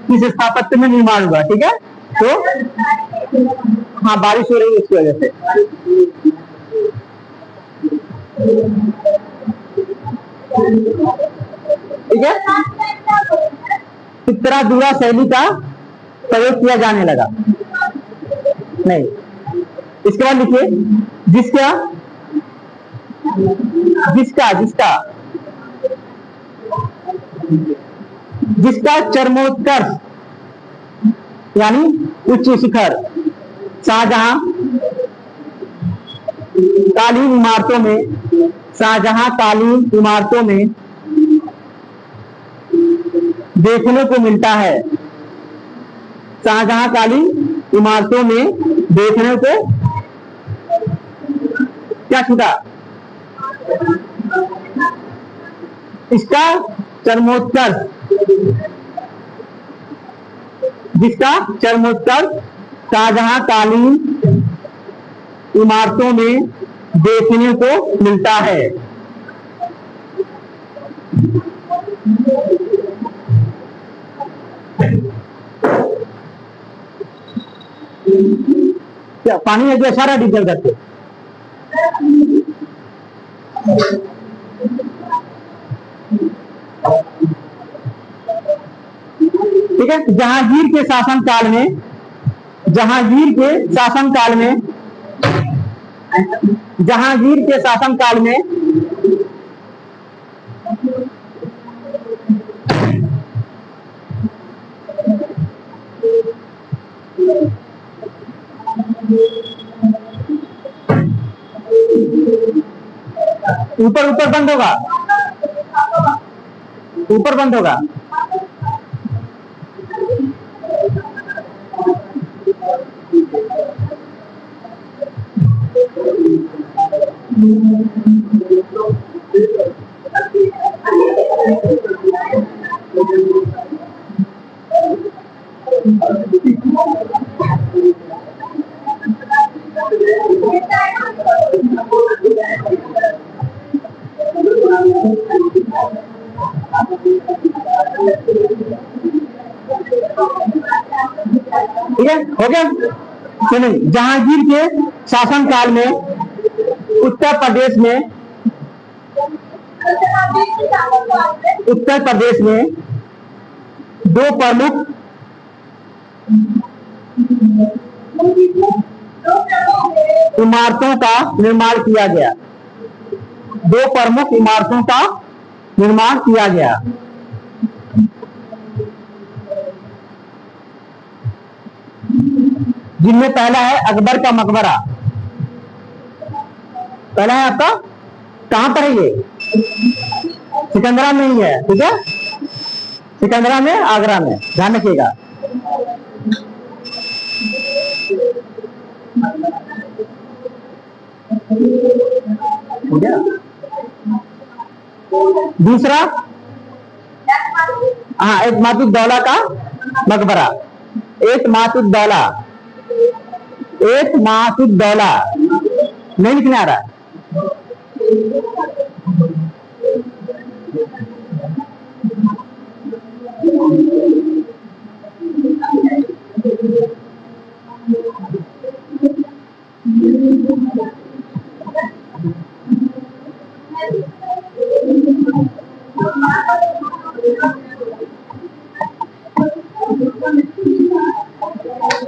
किस स्थापत्य में निर्माण हुआ? ठीक है, तो हाँ बारिश हो रही है इसकी वजह से। ठीक है, पित्रादुरा शैली का प्रयोग किया जाने लगा। नहीं, इसके बाद लिखिए जिसका चरमोत्कर्ष यानी उच्च शिखर शाहजहां कालीन इमारतों में देखने को मिलता है। शाहजहां कालीन इमारतों में देखने को क्या छूटा? इसका चरमोत्कर्ष, शाहजहां कालीन इमारतों में देखने को मिलता है। क्या पानी है जो सारा डीजल करते? ठीक है, जहांगीर के शासनकाल में ऊपर ऊपर बंद होगा, ऊपर बंद होगा। ठीक है, हो गया। सुनिए, जहांगीर के शासनकाल में उत्तर प्रदेश में दो प्रमुख इमारतों का निर्माण किया गया। दो प्रमुख इमारतों का निर्माण किया गया। जिनमें पहला है अकबर का मकबरा। पहला है आपका, कहां पर है ये? सिकंदरा में ही है, ठीक है, सिकंदरा में, आगरा में, ध्यान रखिएगा। दूसरा, हाँ, एक मातुद्दौला का मकबरा। एक मातुद्दौला, एक मातुद्दौला नहीं लिखने आ रहा।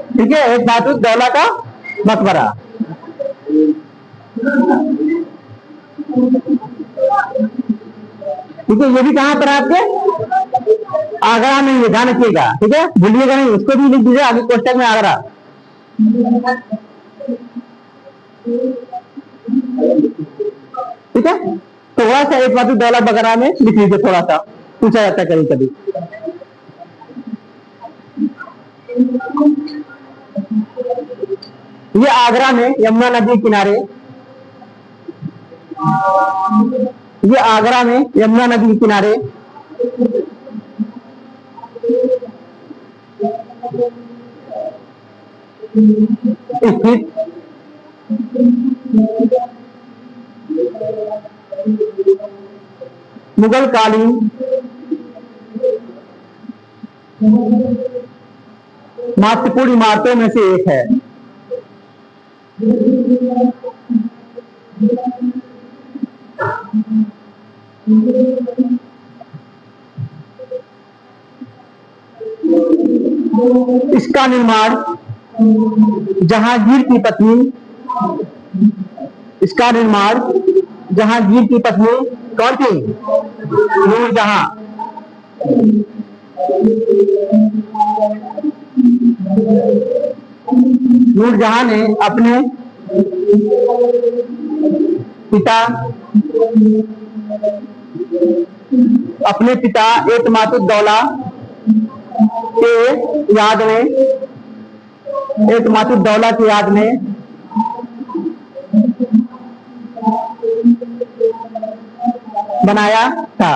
ठीक है, एक मातुद्दौला का मकबरा। ठीक है, ये भी कहां पर है आपके? आगरा में ही, ध्यान रखिएगा, ठीक है, भूलिएगा नहीं, उसको भी लिख दीजिए आगे कोष्टक में, आगरा। ठीक है, थोड़ा सा एक मातुद्दौला वगैरह में लिख लीजिए, थोड़ा सा पूछा जाता है कभी कभी। ये आगरा में यमुना नदी के किनारे, ये आगरा में यमुना नदी के किनारे स्थित मुगल कालीन महत्वपूर्ण इमारतों में से एक है। इसका निर्माण जहांगीर की पत्नी, इसका निर्माण जहांगीर की पत्नी कौन थी? नूरजहां। नूरजहां ने अपने पिता एक मातुद्दौला के याद में, एक मातुद्दौला की याद में बनाया था।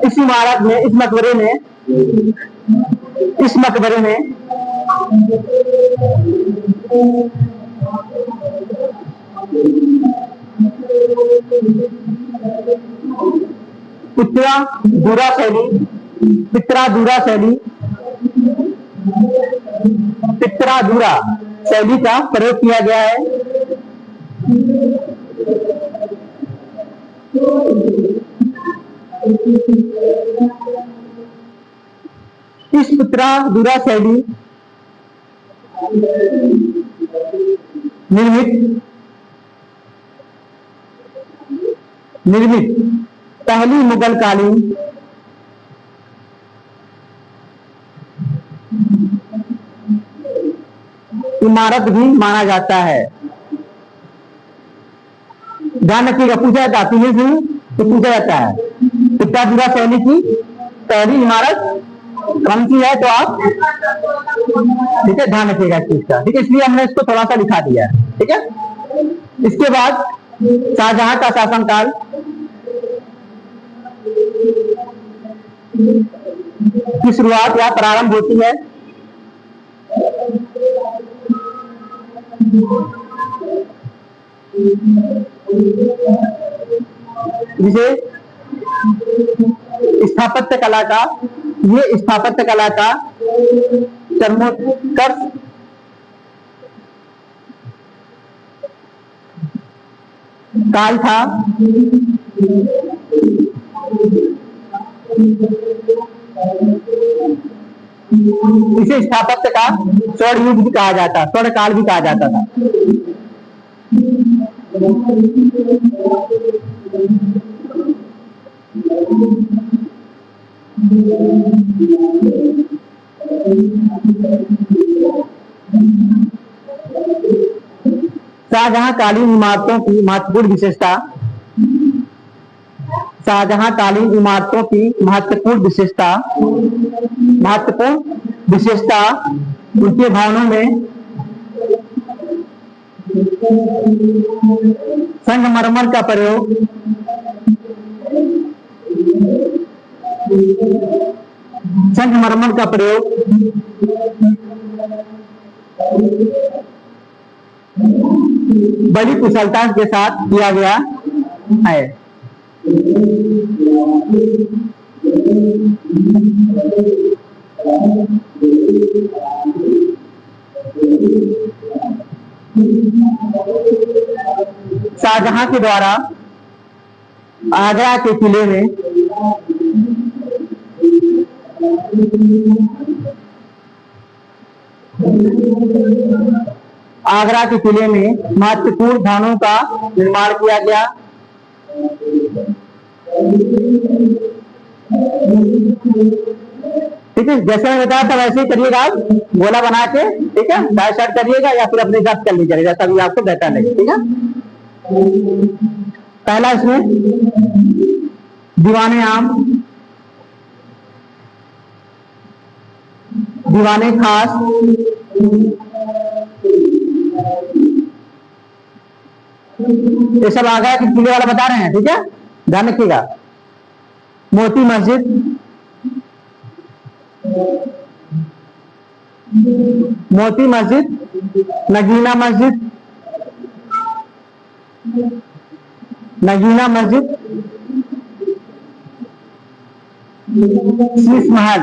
इस इमारत में, इस मकबरे में, इस मकबरे में पित्रादुरा शैली, पित्रादुरा शैली, पित्रादुरा शैली का प्रयोग किया गया है। इस पित्रादुरा शैली निर्मित पहली मुगल कालीन इमारत भी माना जाता है। ध्यान रखिएगा, पूछा जाता है तो पूछा जाता है पित्रादुरा शैली की पहली इमारत कौन सी है, तो आप ठीक है ध्यान रखिएगा इस चीज का, ठीक है, इसलिए हमने इसको थोड़ा सा लिखा दिया है, ठीक है। इसके बाद शाहजहां का शासनकाल, की शुरुआत या प्रारंभ होती है जिसे स्थापत्य कला का, ये स्थापत्य कला का चरमोत्कर्ष काल था। इसे स्थापत्य का स्वर्ण युग भी कहा जाता, स्वर्ण काल भी कहा जाता था। शाहजहां कालीन इमारतों की महत्वपूर्ण विशेषता, शाहजहां कालीन इमारतों की महत्वपूर्ण विशेषता उनके भवनों में संगमरमर का प्रयोग, बड़ी कुशलता के साथ किया गया है। शाहजहां के द्वारा आगरा के किले में महत्वपूर्ण भवनों का निर्माण किया गया। ठीक है, जैसे मैं बताया था वैसे ही करिएगा, आप गोला बना के, ठीक है, दाएं साइड करिएगा या फिर अपने साथ कर लीजिएगा, जैसा भी आपको बेहतर लगे, ठीक है। पहला इसमें दीवाने आम, दीवाने खास, ये सब आगरा के किले वाला बता रहे हैं, ठीक है, ध्यान रखिएगा। मोती मस्जिद, नगीना मस्जिद, शीश महल,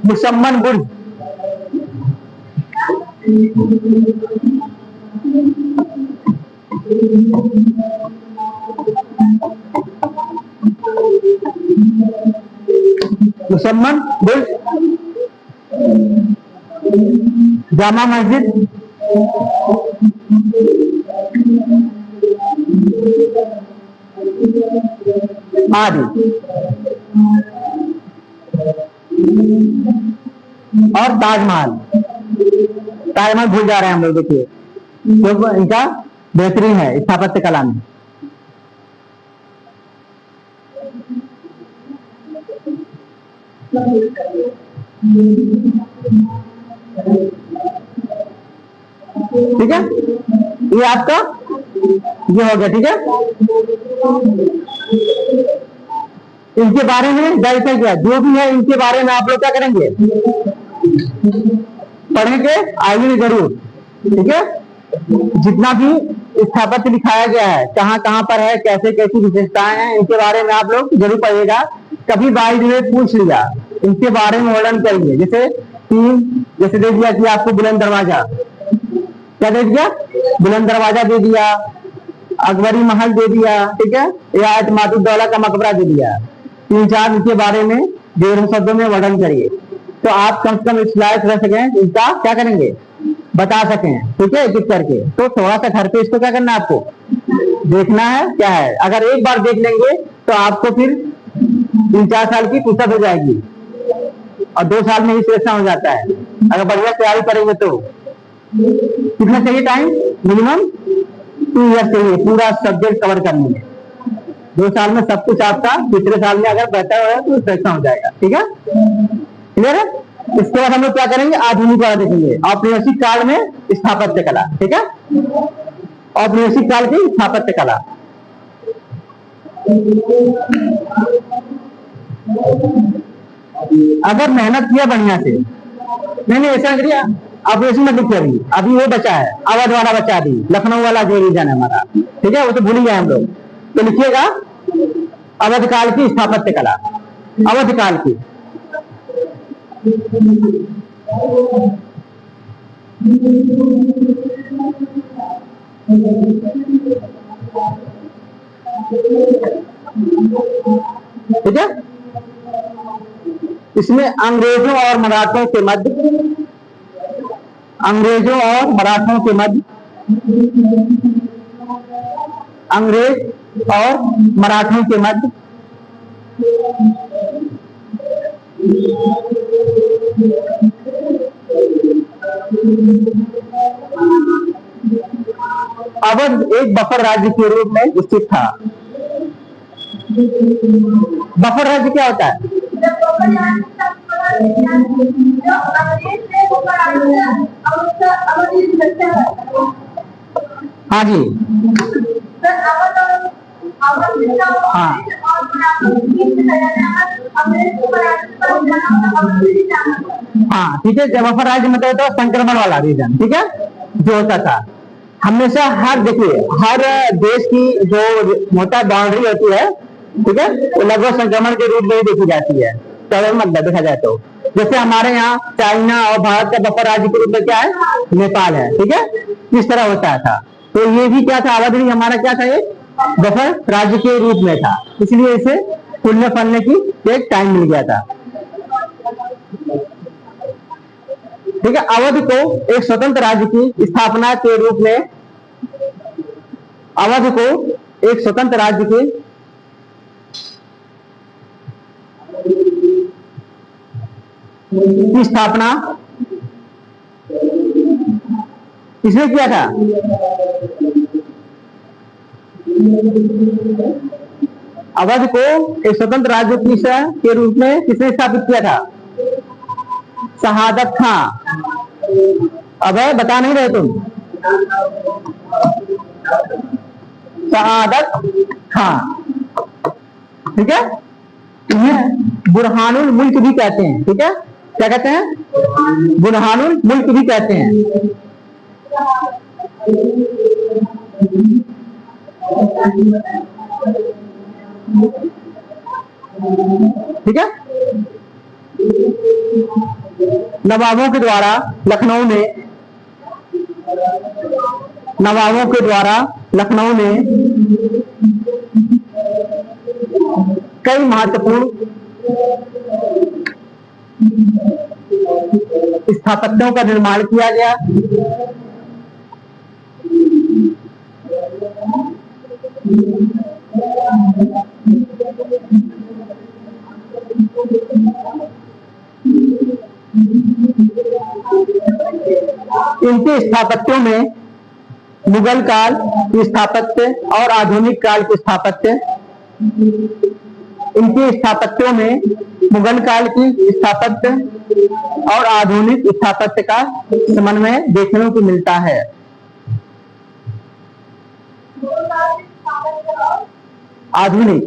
मुसम्मन बुर्ज, जामा मस्जिद, आदि, और ताजमहल भूल जा रहे हैं हम लोग, देखिए तो इनका बेहतरीन है स्थापत्य कला में। ठीक है, ये आपका ये हो गया, ठीक है। इनके बारे में जैसा क्या जो भी है इनके बारे में आप लोग क्या करेंगे, पढ़ेंगे आगे जरूर, ठीक है। जितना भी स्थापत्य दिखाया गया है, कहाँ कहाँ पर है, कैसे कैसी विशेषताएं हैं, इनके बारे में आप लोग जरूर पढ़िएगा। कभी बाई द वे पूछ लिया, इनके बारे में वर्णन करिए। जैसे जैसे दे दिया कि आपको बुलंद दरवाजा, क्या दे दिया, बुलंद दरवाजा दे दिया, अकबरी महल दे दिया, ठीक है, या मातुद्दौला का मकबरा दे दिया। 3-4 इनके बारे में 1.5 शब्दों में वर्णन करिए, तो आप कम से कम इस लायक रह सकें, इनका क्या करेंगे, बता सकें, ठीक है, एक एक करके। तो थोड़ा सा घर पे इसको क्या करना है, आपको देखना है क्या है। अगर एक बार देख लेंगे तो आपको फिर 3-4 साल की फुर्सत हो जाएगी, और 2 साल में ही सिलेक्शन हो जाता है। अगर बढ़िया तैयारी करेंगे तो कितना चाहिए टाइम, मिनिमम 2 ईयर चाहिए पूरा सब्जेक्ट कवर करने में। 2 साल में सब कुछ आपका, तीसरे साल में अगर बेहतर होगा तो सिलेक्शन हो जाएगा, ठीक है, क्लियर है। इसके बाद हम लोग क्या करेंगे, आधुनिक वाला देखेंगे, औपनिवेशिक काल में स्थापत्य कला, ठीक है, औपनिवेशिक काल की स्थापत्य कला। अगर मेहनत किया बढ़िया से, नहीं ऐसा करिए, ऑपरेशन में लिखिए, अभी वो बचा है, अवध वाला बचा, अभी लखनऊ वाला जो रीजन है हमारा, ठीक है, वो तो भूल ही गए हम लोग। तो लिखिएगा अवध काल की स्थापत्य कला, अवध काल की। ठीक है, इसमें अंग्रेजों और मराठों के मध्य, अंग्रेजों और मराठों के मध्य, अंग्रेज और मराठों के मध्य अवध एक बफर राज्य के रूप में स्थित था। बफर राज्य क्या होता है, हाँ जी, हाँ हाँ, ठीक है, बफर राज्य मतलब तो संक्रमण वाला रीजन, ठीक है, जो होता था हमेशा। हर देखिए, हर देश की जो मोटा बाउंड्री होती है, ठीक है, वो लगभग संक्रमण के रूप में ही देखी जाती है, तो मतलब देखा जाए तो। जैसे हमारे यहाँ चाइना और भारत का बफर राज्य के रूप में क्या है, नेपाल है, ठीक है, इस तरह होता था। तो ये भी क्या था, अवध भी हमारा क्या था, एक बफर राज्य के रूप में था, इसलिए इसे खुलने फलने की एक टाइम मिल गया था, ठीक है। अवध को एक स्वतंत्र राज्य की स्थापना के रूप में, अवध को एक स्वतंत्र राज्य की स्थापना किसने किया था, अवध को एक स्वतंत्र राज्य के रूप में किसने स्थापित किया था, शहादत खां। अब बता नहीं रहे तुम, शहादत खां, ठीक है, इन्हें बुरहानुल मुल्क भी कहते हैं, ठीक है, क्या कहते हैं, बुरहानुल मुल्क भी कहते हैं, ठीक है। नवाबों के द्वारा लखनऊ में, नवाबों के द्वारा लखनऊ में कई महत्वपूर्ण स्थापत्यों का निर्माण किया गया। इनके स्थापत्यों में मुगल काल की स्थापत्य और आधुनिक काल की स्थापत्य, इनके स्थापत्यों में मुगल काल की स्थापत्य और आधुनिक स्थापत्य का समन्वय देखने को मिलता है। आधुनिक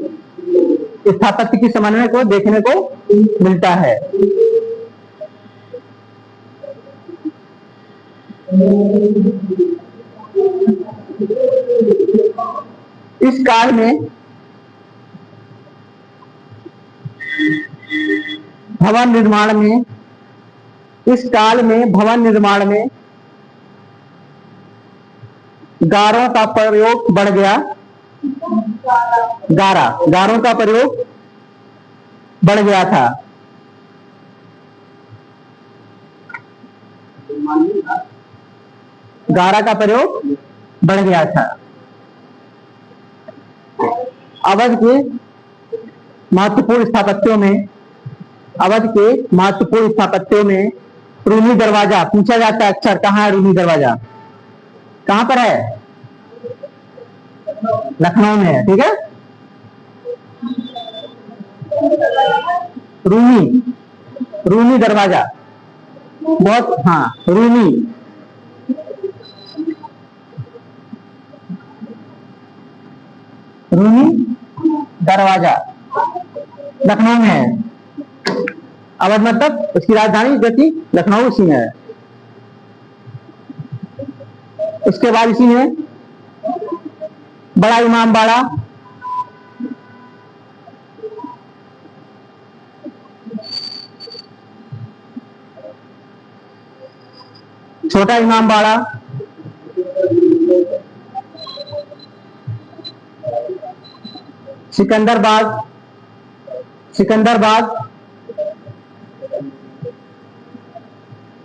स्थापत्य की समन्वय को देखने को मिलता है। इस काल में भवन निर्माण में, इस काल में भवन निर्माण में गारों का प्रयोग बढ़ गया। गारों का प्रयोग बढ़ गया था। गारा का प्रयोग बढ़ गया था। अवध के महत्वपूर्ण स्थापत्यों में, अवध के महत्वपूर्ण स्थापत्यों में रूमी दरवाजा पूछा जाता है अक्सर। कहाँ है रूमी दरवाजा? कहां पर है? लखनऊ में है। ठीक है, रूमी दरवाजा बहुत, हाँ रूमी दरवाजा लखनऊ में है। अवध मतलब उसकी राजधानी जो थी लखनऊ, उसी में है। उसके बाद इसी में बड़ा इमामबाड़ा, छोटा इमामबाड़ा, सिकंदरबाग,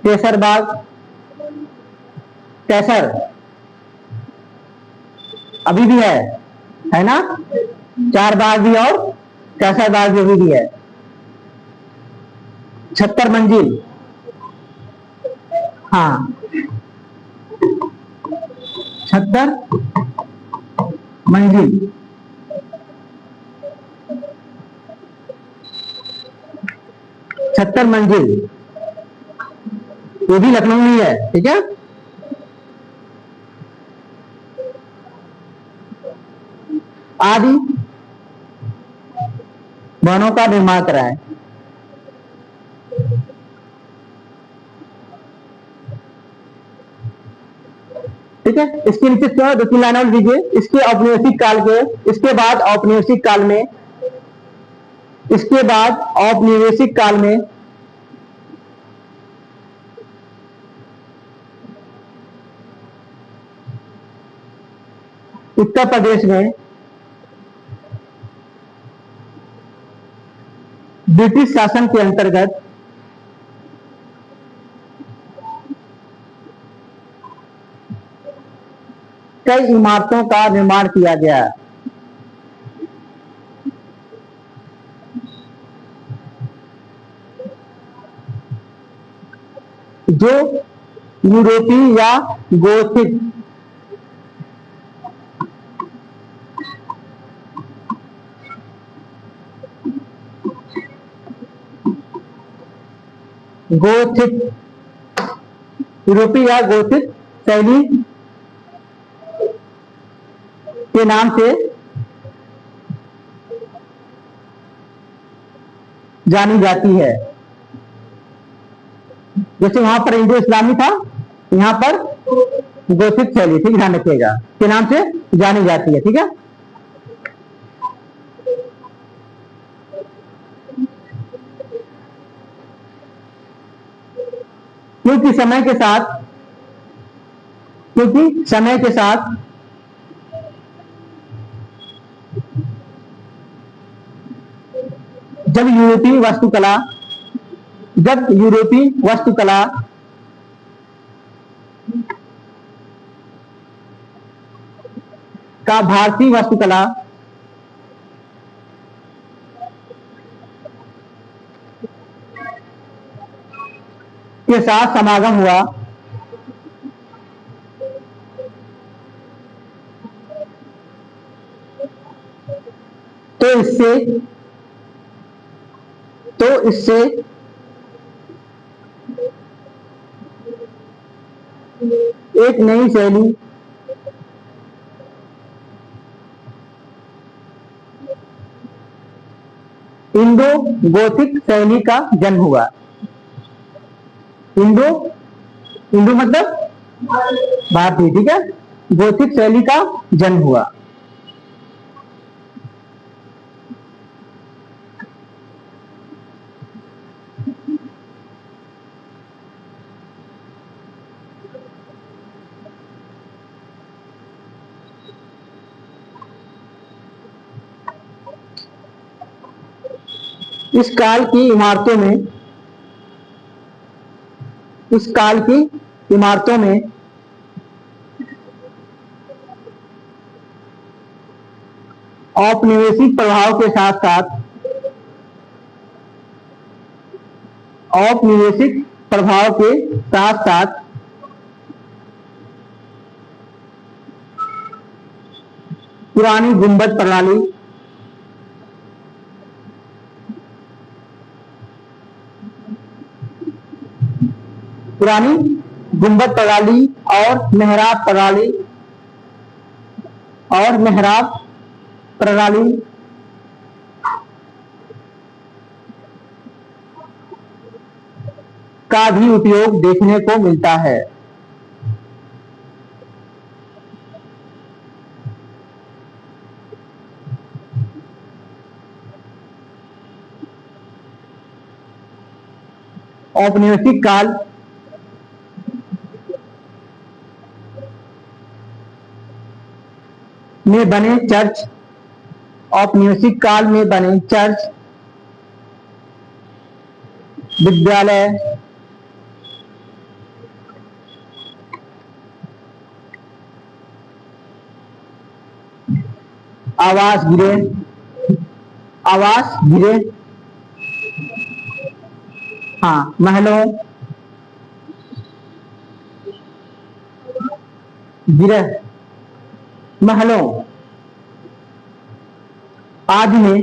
केसरबाग, कैसर अभी भी है ना? चार बाग भी और कैसर बाग भी अभी भी है। 76 मंजिल, हाँ 76 मंजिल, 76 मंजिल, ये भी लखनऊ में है। ठीक है, आदि भवनों का निर्माण कराएं। ठीक है, इसके नीचे 2-3 लाइन और लीजिए। इसके औपनिवेशिक काल के, इसके बाद औपनिवेशिक काल में, इसके बाद औपनिवेशिक काल में उत्तर प्रदेश में ब्रिटिश शासन के अंतर्गत कई इमारतों का निर्माण किया गया। जो यूरोपीय या गोथिक यूरोपीय या गोथिक शैली के नाम से जानी जाती है। जैसे वहां पर इंडो इस्लामी था, यहां पर गोथिक शैली, ठीक ध्यान रखिएगा, के नाम से जानी जाती है। ठीक है, क्योंकि समय के साथ जब यूरोपीय वास्तुकला का भारतीय वास्तुकला के साथ समागम हुआ, तो इससे एक नई शैली इंडो गोथिक शैली का जन्म हुआ। इंडो मतलब भारतीय। ठीक है, गोथिक शैली का जन्म हुआ। इस काल की इमारतों में इस काल की इमारतों में औपनिवेशिक प्रभाव के साथ साथ औपनिवेशिक प्रभाव के साथ साथ पुरानी गुंबद प्रणाली पुरानी गुंबद प्रणाली और मेहराब प्रणाली का भी उपयोग देखने को मिलता है। औपनिवेशिक काल में बने चर्च औपनिवेशिक काल में बने चर्च, विद्यालय, आवास गृह, हाँ, महलों, गृह, महलों आदि में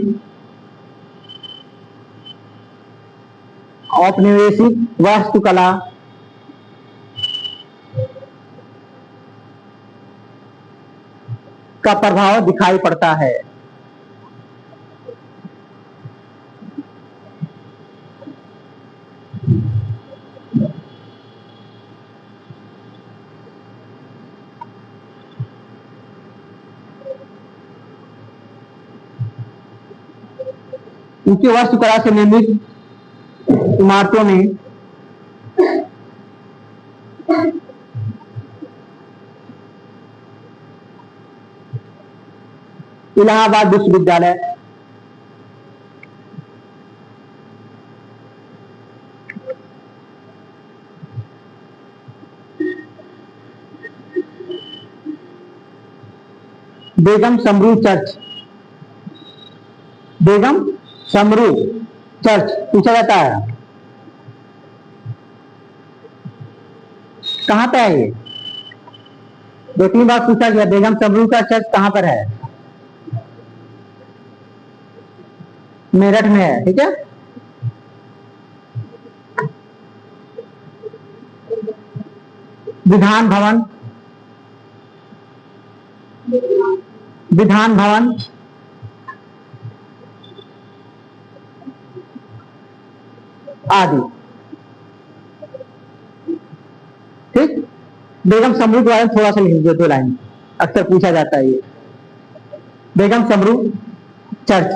औपनिवेशिक वास्तुकला का प्रभाव दिखाई पड़ता है। उनकी वास्तुकला से निर्मित इमारतों में इलाहाबाद विश्वविद्यालय, बेगम समरू चर्च पूछा जाता है। कहां पे है ये? 2-3 बार पूछा गया, बेगम समरू का चर्च कहां पर है? मेरठ में है, ठीक है। विधान भवन आदि, ठीक। बेगम समरू के बारे में थोड़ा सा लिख दो, 2 लाइन, अक्सर पूछा जाता है ये। बेगम समरू चर्च,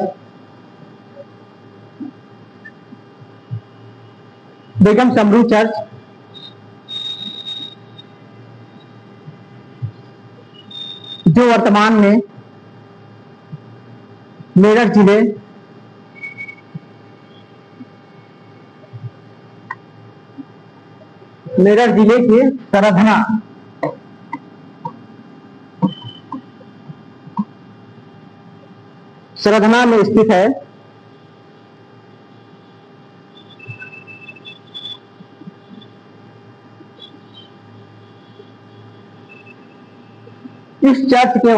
बेगम समरू चर्च जो वर्तमान में मेरठ जिले के सरधना में स्थित है। इस चर्च के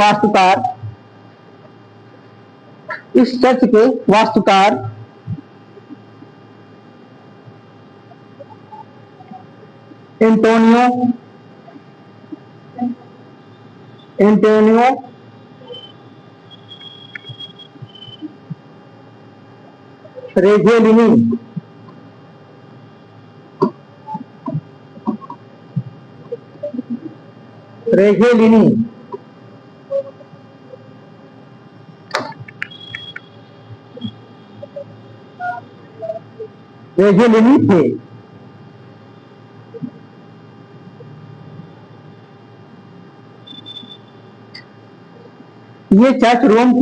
वास्तुकार एंटोनियो रेजेलिनी रेघेलिनी, रेघेलिनी थे। ये चर्च रोम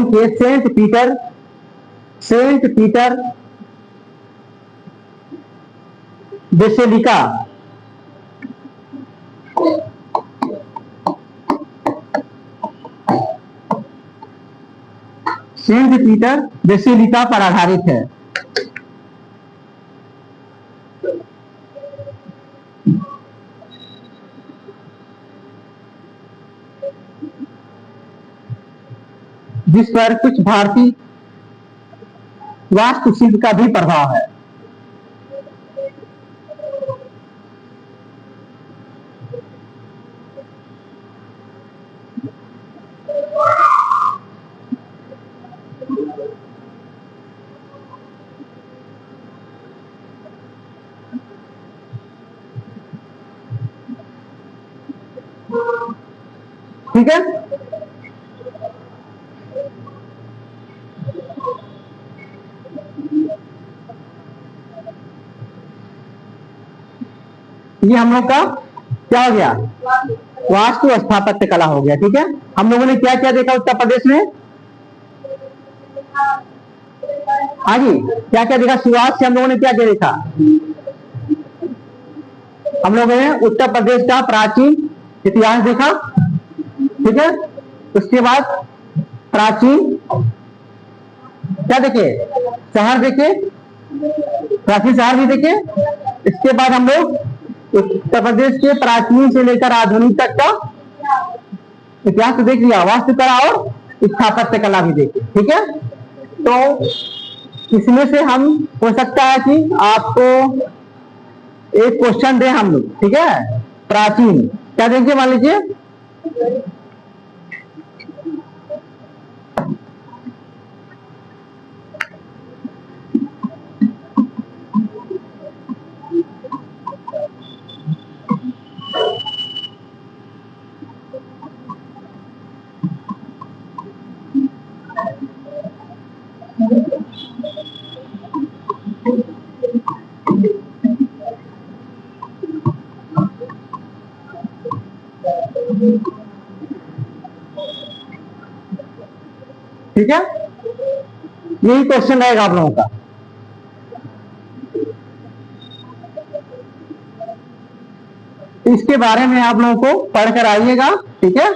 के Saint Peter Basilica, Saint Peter Basilica पर आधारित है। जिस पर कुछ भारतीय वास्तुशिल्प का भी प्रभाव है। ठीक है, ये हम लोग का क्या हो गया, वास्तु स्थापत्य कला हो गया। ठीक है, हम लोगों ने क्या क्या देखा उत्तर प्रदेश में? हाँ जी, क्या क्या देखा? शुरुआत से हम लोगों ने क्या क्या देखा? हम लोगों ने उत्तर प्रदेश का प्राचीन इतिहास देखा। ठीक है, उसके बाद प्राचीन क्या देखे? शहर देखे, प्राचीन शहर भी देखे। इसके बाद हम लोग उत्तर प्रदेश के प्राचीन से लेकर आधुनिक तक का इतिहास तो देख लिया, वास्तुकला और स्थापत्य कला भी देखे। ठीक है, तो इसमें से हम हो सकता है कि आपको एक क्वेश्चन दे हम लोग। ठीक है, प्राचीन क्या देंगे, मान लीजिए ठीक है, यही क्वेश्चन रहेगा आप लोगों का। इसके बारे में आप लोगों को पढ़कर आइएगा। ठीक है,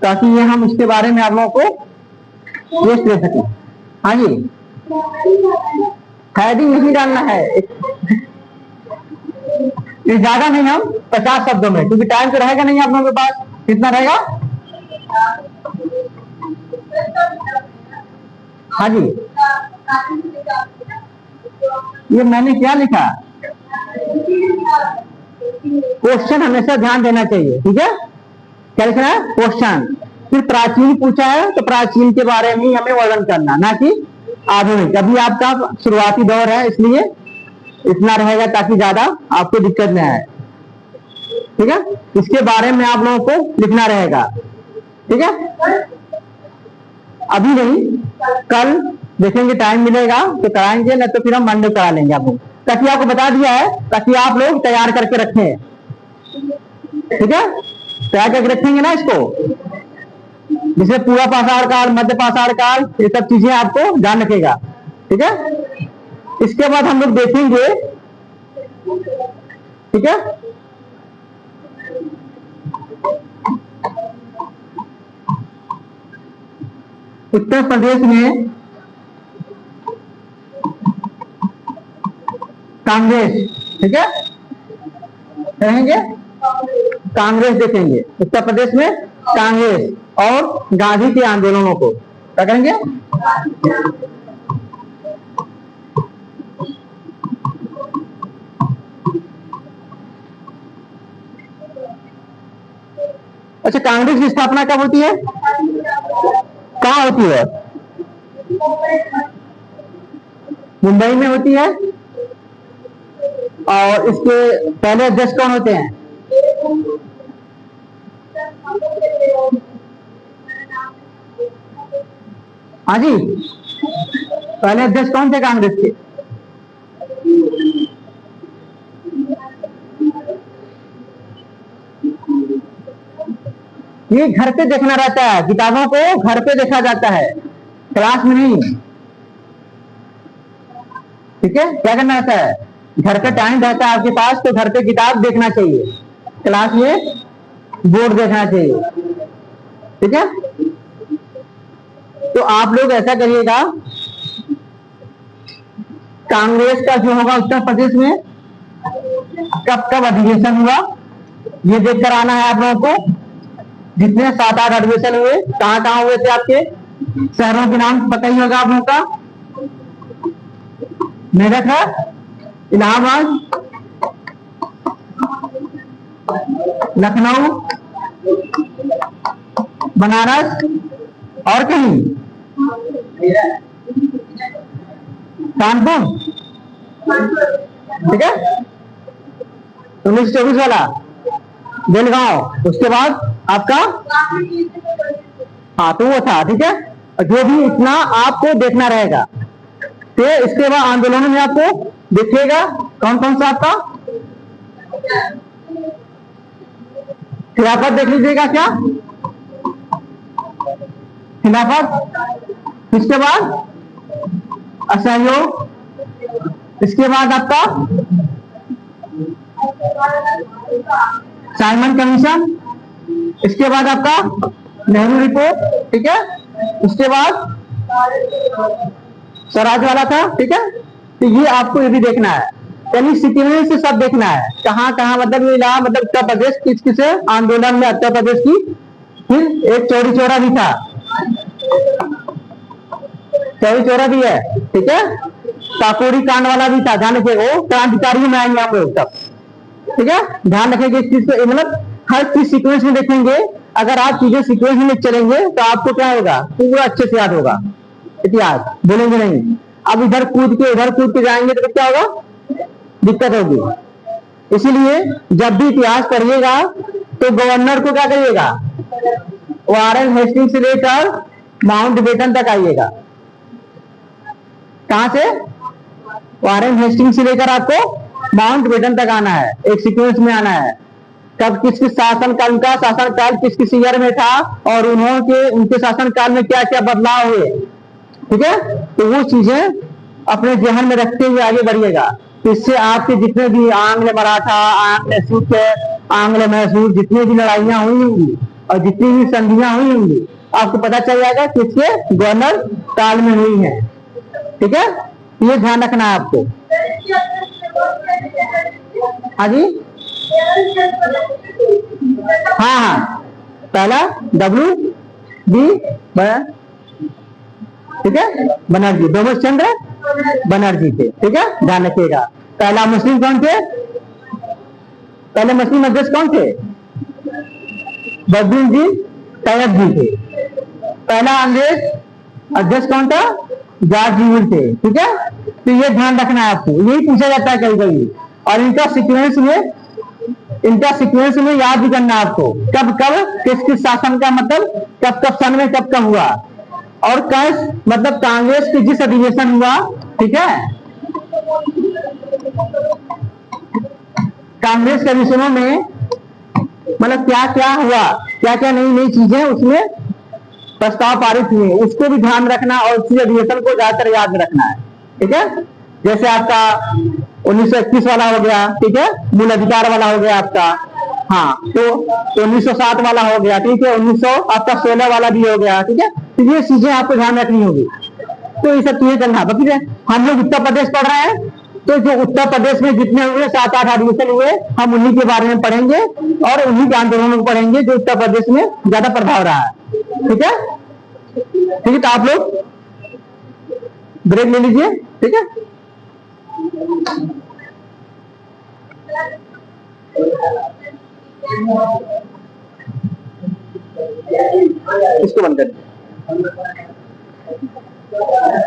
ताकि ये हम इसके बारे में आप लोगों को टेस्ट ले सकें। हाँ जी, हेडिंग नहीं डालना है, ये ज्यादा नहीं, हम 50 शब्दों में, क्योंकि टाइम तो रहेगा नहीं आप लोगों के पास। कितना रहेगा? हाँ जी, ये मैंने क्या लिखा? क्वेश्चन हमेशा ध्यान देना चाहिए। ठीक है, क्या लिखना है? क्वेश्चन। फिर प्राचीन पूछा है तो प्राचीन के बारे में हमें वर्णन करना, ना कि आधुनिक। अभी आपका शुरुआती दौर है, इसलिए इतना रहेगा ताकि ज्यादा आपको दिक्कत न आए। ठीक है, इसके बारे में आप लोगों को लिखना रहेगा। ठीक है, अभी नहीं, कल देखेंगे, टाइम मिलेगा तो कराएंगे, नहीं तो फिर हम मंडे करा लेंगे आप लोग। ताकि आपको बता दिया है, ताकि आप लोग तैयार करके रखें। ठीक है, तैयार करके रखेंगे ना इसको, जिसमें पूरा पाषाण काल, मध्य पाषाण काल, ये सब चीजें आपको ध्यान रखेगा। ठीक है, इसके बाद हम लोग देखेंगे। ठीक है, उत्तर प्रदेश में कांग्रेस। ठीक है, कहेंगे कांग्रेस देखेंगे उत्तर प्रदेश में, कांग्रेस और गांधी के आंदोलनों को क्या करेंगे? अच्छा, कांग्रेस की स्थापना कब होती है? कहाँ होती है? मुंबई में होती है। और इसके पहले अध्यक्ष कौन होते हैं? हाँ जी, पहले अध्यक्ष कौन थे कांग्रेस के? ये घर पे देखना रहता है, किताबों को घर पे देखा जाता है, क्लास में नहीं। ठीक है, क्या करना रहता है? घर का टाइम रहता है आपके पास तो घर पे किताब देखना चाहिए, क्लास में बोर्ड देखना चाहिए। ठीक है, तो आप लोग ऐसा करिएगा, कांग्रेस का जो होगा उत्तर प्रदेश में कब कब अधिवेशन हुआ ये देखकर आना है आप लोगों को। जितने 7-8 अधिवेशन हुए, कहां कहां हुए थे, आपके शहरों के नाम पता ही होगा आप लोगों का। मेरठ है, इलाहाबाद, लखनऊ, बनारस और कहीं कानपुर। ठीक है, 1924 वाला बेलगांव, उसके बाद आपका, हाँ तो वो था। ठीक है, जो भी इतना आपको देखना रहेगा। तो इसके बाद आंदोलनों में आपको देखिएगा कौन कौन सा आपका खिलाफत देख लीजिएगा। क्या खिलाफत, इसके बाद असहयोग, इसके बाद आपका साइमन कमीशन, इसके बाद आपका नेहरू रिपोर्ट। ठीक है, उसके बाद स्वराज वाला था। ठीक है, तो ये आपको ये भी देखना है, यानी सीक्वेंस से सब देखना है, कहाँ कहाँ मतलब ये रहा, मतलब उत्तर प्रदेश किस किस आंदोलन में उत्तर प्रदेश की। फिर एक चौरी चौरा भी था, चौरी चौरा भी है। ठीक है, काकोरी कांड वाला भी था, ध्यान रखिएगा, वो क्रांतिकारी में आएंगे हम लोग तब। ठीक है, ध्यान रखेंगे इस चीज को, मतलब हर चीज सीक्वेंस में देखेंगे। अगर आप चीजें सीक्वेंस में चलेंगे तो आपको क्या होगा, पूरा अच्छे से याद होगा, इतिहास बोलेंगे नहीं। अब इधर कूद के जाएंगे तो क्या होगा, दिक्कत होगी। इसीलिए जब भी इतिहास पढ़िएगा तो गवर्नर को क्या करिएगा, वारेन हेस्टिंग से लेकर माउंट बेटन तक आइएगा। कहां से? वारेन हेस्टिंग से लेकर आपको माउंट बेटन तक आना है, एक सीक्वेंस में आना है। कब किस किस शासनकाल, उनका शासनकाल किस किस ईयर में था और उनके शासनकाल में क्या क्या बदलाव हुए। ठीक है, तो वो चीजें अपने ध्यान में रखते हुए आगे बढ़िएगा। इससे आपके जितने भी आंग्ल मराठा, आंग्ल सिख, आंग्ल मैसूर जितनी भी लड़ाइयां हुई होंगी और जितनी भी संधियां हुई होंगी, आपको पता चल जाएगा किसके गवर्नर काल में हुई है। ठीक है, ये ध्यान रखना है आपको। हाँ जी, हाँ हाँ, पहला WB ठीक है, बनर्जी, डोमस चंद्र बनर्जी थे। ठीक है, ध्यान रखिएगा। पहला मुस्लिम कौन थे? पहले मुस्लिम अध्यक्ष कौन थे? बद्रुद्दीन जी तैयब जी थे। पहला अंग्रेज अध्यक्ष कौन था? जॉर्ज न्यूविल थे। ठीक है, तो ये ध्यान रखना है आपको, यही पूछा जाता है कभी कभी। और इनका सीक्वेंस में याद भी करना है आपको, कब कब किस किस शासन का, मतलब कब कब सन में कब कब हुआ और कैस, मतलब कांग्रेस के जिस अधिवेशन हुआ। ठीक है, कांग्रेस के अधिवेशनों में मतलब क्या क्या हुआ, क्या क्या नई नई चीजें उसमें प्रस्ताव पारित हुए, उसको भी ध्यान रखना और उसी अधिवेशन को ज्यादातर याद में रखना है। ठीक है, जैसे आपका 1921 वाला हो गया। ठीक है, मूल अधिकार वाला हो गया आपका। हाँ, तो 1907 वाला हो गया। ठीक है, 1916 वाला भी हो गया। ठीक है, तो ये चीजें आपको ध्यान रखनी होगी। तो ये सब चीजें करना। बाकी हम लोग उत्तर प्रदेश पढ़ रहे हैं, तो जो उत्तर प्रदेश में जितने हुए 7-8 अधिवेशन हुए, हम उन्हीं के बारे में पढ़ेंगे और उन्हीं के आंदोलनों को पढ़ेंगे जो उत्तर प्रदेश में ज्यादा प्रभाव रहा है। ठीक है, ठीक है, तो आप लोग ब्रेक ले लीजिए। ठीक है, इसको बंद कर